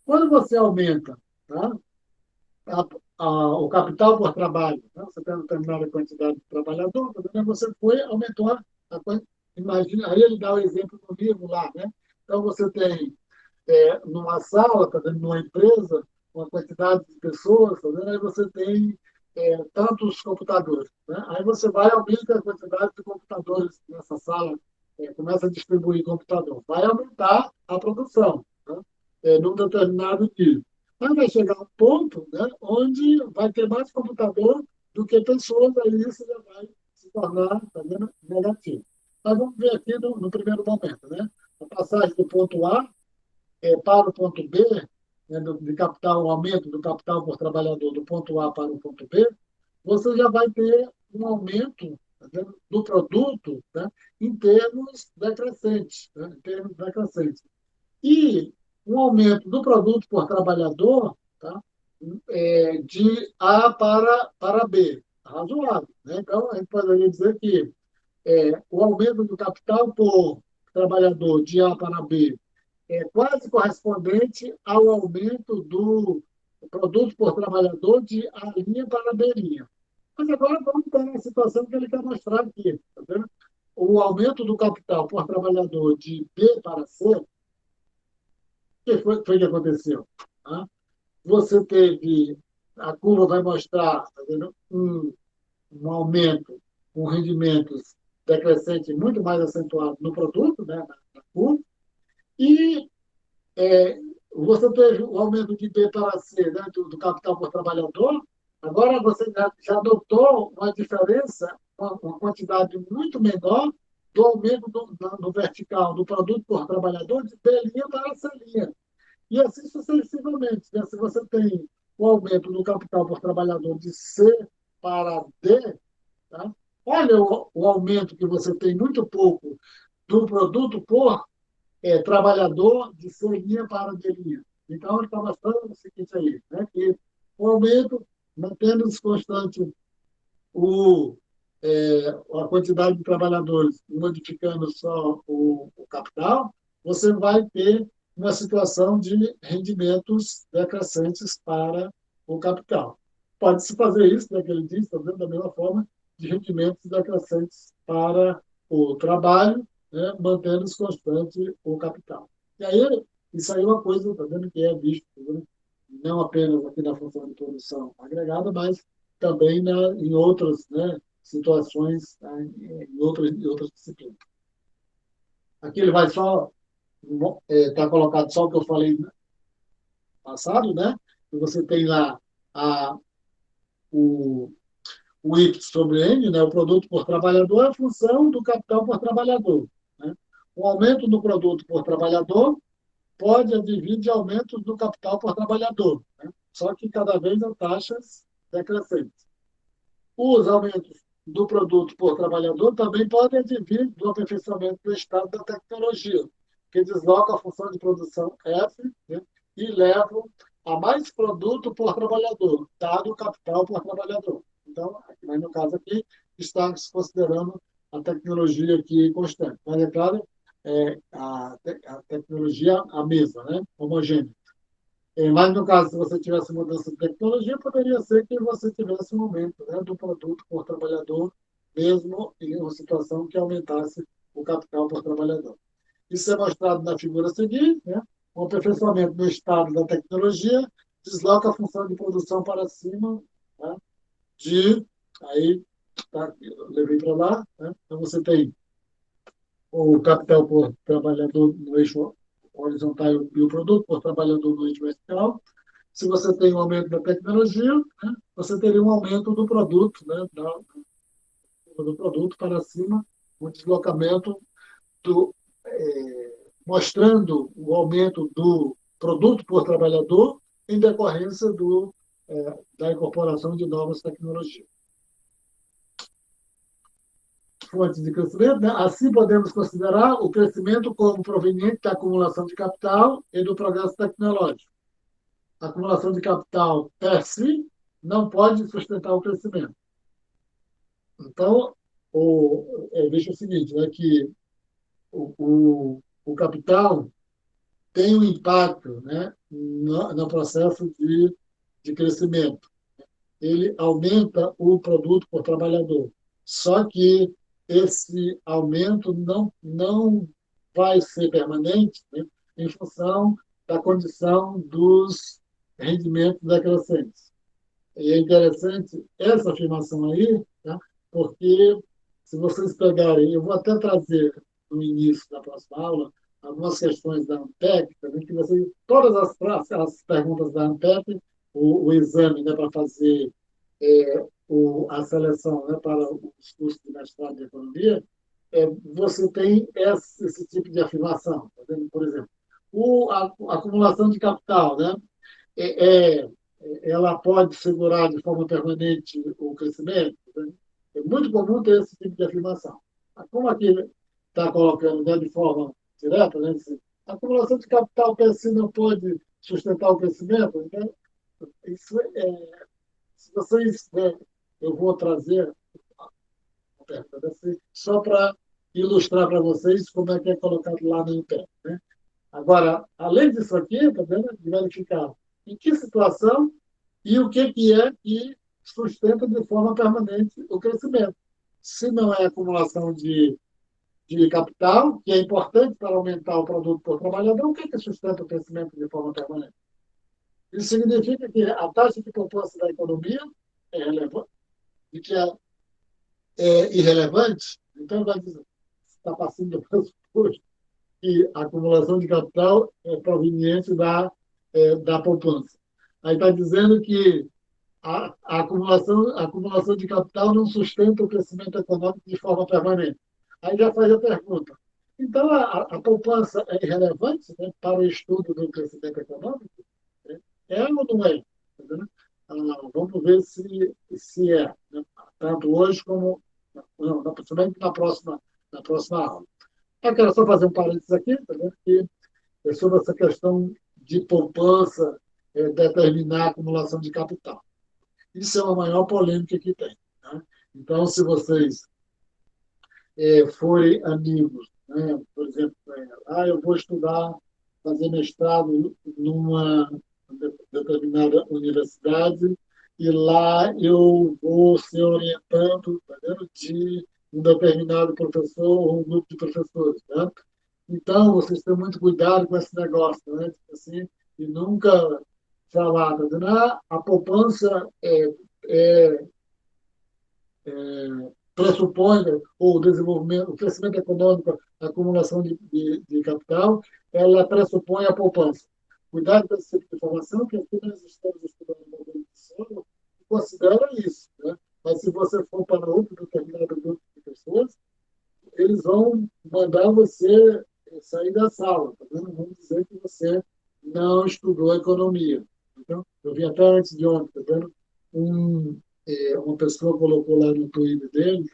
Quando você aumenta, tá, o capital por trabalho, né? Você tem uma determinada quantidade de trabalhador, né? Você aumentou imagina, aí ele dá o exemplo no livro lá, né? Então você tem numa sala, tá vendo, numa empresa, uma quantidade de pessoas, tá vendo? Aí você tem tantos computadores, né? Aí você vai aumentar a quantidade de computadores nessa sala, começa a distribuir computador, vai aumentar a produção, né? Num determinado nível. Mas vai chegar um ponto, né, onde vai ter mais computador do que pessoas, aí isso já vai se tornar, tá vendo, negativo. Mas vamos ver aqui no primeiro momento, né? A passagem do ponto A para o ponto B, né, de capital, o aumento do capital por trabalhador do ponto A para o ponto B, você já vai ter um aumento, tá vendo, do produto, né, em termos decrescentes. Né, em termos decrescentes. E um aumento do produto por trabalhador, tá? De A para B, razoável, né? Então, a gente poderia dizer que o aumento do capital por trabalhador de A para B é quase correspondente ao aumento do produto por trabalhador de A' para B'. Mas agora vamos para a situação que ele quer mostrar aqui. Tá vendo? O aumento do capital por trabalhador de B para C, o que foi que aconteceu? Tá? Você teve, a curva vai mostrar, tá vendo? Um aumento com rendimentos decrescentes muito mais acentuado no produto, né, na curva, e você teve o aumento de B para C, né, do capital por trabalhador, agora você já notou uma diferença, uma quantidade muito menor do aumento no vertical do produto por trabalhador de B' para C'. E assim sucessivamente. Né? Se você tem o aumento do capital por trabalhador de C para D, tá? Olha o aumento que você tem muito pouco do produto por trabalhador de C' para D'. Então, ele está mostrando o seguinte aí, né? Que o aumento, mantendo-se constante a quantidade de trabalhadores, modificando só o capital, você vai ter uma situação de rendimentos decrescentes para o capital. Pode-se fazer isso, né, que ele diz, também, da mesma forma, de rendimentos decrescentes para o trabalho, né, mantendo-se constante o capital. E aí, isso aí é uma coisa, tá vendo, que é visto, né, não apenas aqui na função de produção agregada, mas também em outras, né, situações, tá, em outras disciplinas. Aqui ele vai só está colocado só o que eu falei no passado, né? E você tem lá o, o Y sobre N, né? O produto por trabalhador é a função do capital por trabalhador. Né? O aumento do produto por trabalhador pode advir de aumentos do capital por trabalhador, né? Só que cada vez em taxas decrescentes. Os aumentos do produto por trabalhador também podem advir do aperfeiçoamento do estado da tecnologia, que desloca a função de produção F, né, e levam a mais produto por trabalhador, dado o capital por trabalhador. Então, mas no caso aqui, está se considerando a tecnologia aqui constante. Mas, é claro, a tecnologia a mesma, né, homogênea. Mas, no caso, se você tivesse mudança de tecnologia, poderia ser que você tivesse um aumento, né, do produto por trabalhador, mesmo em uma situação que aumentasse o capital por trabalhador. Isso é mostrado na figura seguinte, né? O aperfeiçoamento do estado da tecnologia desloca a função de produção para cima, né? Aí, tá, eu levei para lá, né? Então você tem o capital por trabalhador no eixo horizontal e o produto por trabalhador no eixo vertical. Se você tem um aumento da tecnologia, né? Você teria um aumento do produto, né? Do produto para cima, um deslocamento do, mostrando o aumento do produto por trabalhador em decorrência da incorporação de novas tecnologias. Fontes de crescimento, né? Assim podemos considerar o crescimento como proveniente da acumulação de capital e do progresso tecnológico. A acumulação de capital per si não pode sustentar o crescimento. Então, veja o seguinte, né, que o capital tem um impacto, né, no processo de crescimento. Ele aumenta o produto por trabalhador. Só que esse aumento não vai ser permanente, né, em função da condição dos rendimentos decrescentes. E é interessante essa afirmação aí, tá? Porque se vocês pegarem, eu vou até trazer no início da próxima aula algumas questões da ANPEC, também, que vocês, todas as perguntas da ANPEC, o exame, né, para fazer a seleção, né, para os cursos de mestrado de economia, você tem esse tipo de afirmação. Tá vendo? Por exemplo, a acumulação de capital, né, é, ela pode segurar de forma permanente o crescimento. Né? É muito comum ter esse tipo de afirmação. Como aqui está colocando, né, de forma direta, né, A acumulação de capital per si não pode sustentar o crescimento? Então, isso se vocês, né, eu vou trazer só para ilustrar para vocês como é que é colocado lá no IPEC, né? Agora, além disso aqui, tá vendo? De verificar em que situação e o que é que sustenta de forma permanente o crescimento. Se não é acumulação de capital, que é importante para aumentar o produto por trabalhador, o que sustenta o crescimento de forma permanente? Isso significa que a taxa de poupança da economia é relevante e que é irrelevante. Então, vai dizer, está passando do pressuposto que a acumulação de capital é proveniente da poupança. Aí está dizendo que a acumulação de capital não sustenta o crescimento econômico de forma permanente. Aí já faz a pergunta. Então, a poupança é irrelevante, né, para o estudo do crescimento econômico? Né? É ou não é? Vamos ver se é, né? Tanto hoje como não, principalmente na próxima aula. Eu quero só fazer um parênteses aqui, tá vendo? Que é sobre essa questão de poupança determinar a acumulação de capital. Isso é a maior polêmica que tem. Né? Então, se vocês forem amigos, né? Por exemplo, eu vou estudar, fazer mestrado numa determinada universidade e lá eu vou ser orientando, tá vendo? De um determinado professor ou um grupo de professores. Né? Então, vocês têm muito cuidado com esse negócio, né? Assim, e nunca falar, tá vendo? A poupança é pressupõe o desenvolvimento, o crescimento econômico, a acumulação de capital, ela pressupõe a poupança. Cuidado com esse tipo de informação, que aqui nós estamos estudando o modelo de sono e considera isso. Né? Mas se você for para outro determinado grupo de pessoas, eles vão mandar você sair da sala. Tá vendo? Vão dizer que você não estudou economia. Então, eu vi até antes de ontem, tá vendo? Uma pessoa colocou lá no Twitter dele,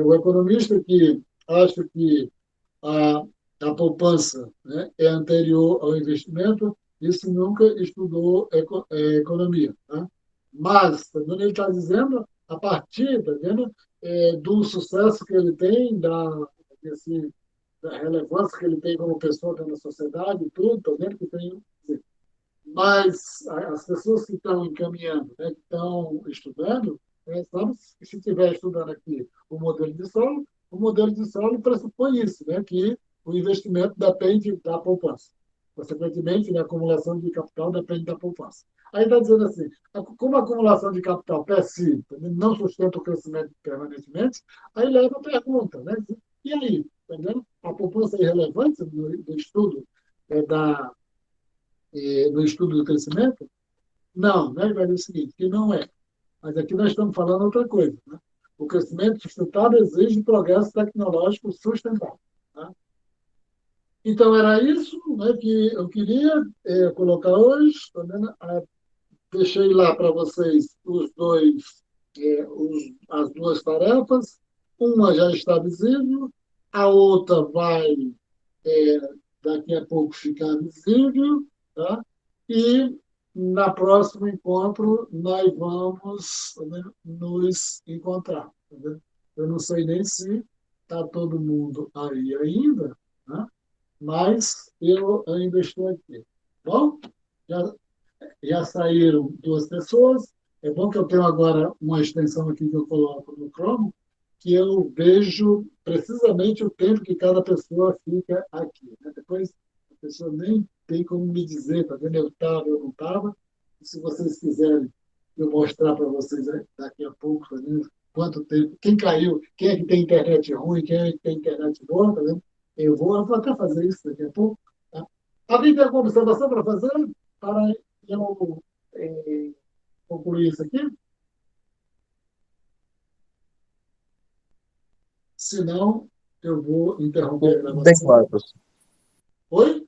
o economista que acha que a, a poupança, né, é anterior ao investimento, isso nunca estudou economia. Tá? Mas, tá vendo, ele está dizendo, a partir, tá vendo, do sucesso que ele tem, assim, da relevância que ele tem como pessoa na sociedade e tudo, tá vendo que tem. Mas as pessoas que estão encaminhando, né, que estão estudando, sabe que se estiver estudando aqui o modelo de solo pressupõe isso, né, que o investimento depende da poupança. Consequentemente, a acumulação de capital depende da poupança. Aí está dizendo assim, como a acumulação de capital per si não sustenta o crescimento permanentemente, aí leva a pergunta, né? E aí, entendeu? A poupança é irrelevante no estudo da no estudo do crescimento? Não, né? Ele vai dizer o seguinte, que não é. Mas aqui nós estamos falando outra coisa. Né? O crescimento sustentável exige progresso tecnológico sustentável. Tá? Então, era isso, né, que eu queria colocar hoje. Tá vendo? Deixei lá para vocês as duas tarefas. Uma já está visível, a outra vai é, daqui a pouco ficar visível, tá? E na próximo encontro nós vamos, né, nos encontrar. Tá vendo? Eu não sei nem se está todo mundo aí ainda, né? Mas eu ainda estou aqui. Bom, já saíram duas pessoas. É bom que eu tenho agora uma extensão aqui que eu coloco no Chrome, que eu vejo precisamente o tempo que cada pessoa fica aqui. Né? Depois a pessoa nem tem como me dizer, tá vendo? Eu estava, eu não estava. Se vocês quiserem eu mostrar para vocês daqui a pouco, tá vendo? Quanto tempo, quem caiu, quem é que tem internet ruim, quem é que tem internet boa, tá vendo? Eu vou até fazer isso daqui a pouco. Tá? Alguém tem alguma observação para fazer? Para eu concluir isso aqui? Se não, eu vou interromper a Ficou bem gravação. claro, professor. Oi?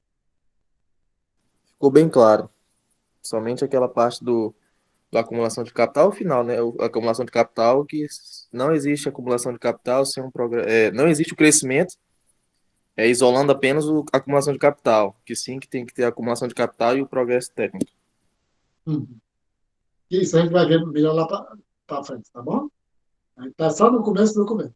Ficou bem claro. Somente aquela parte da acumulação de capital final, né? A acumulação de capital, que não existe acumulação de capital sem não existe o crescimento isolando apenas a acumulação de capital, que sim, que tem que ter a acumulação de capital e o progresso técnico. Uhum. Isso a gente vai ver melhor lá para frente, tá bom? A gente está só no começo do documento.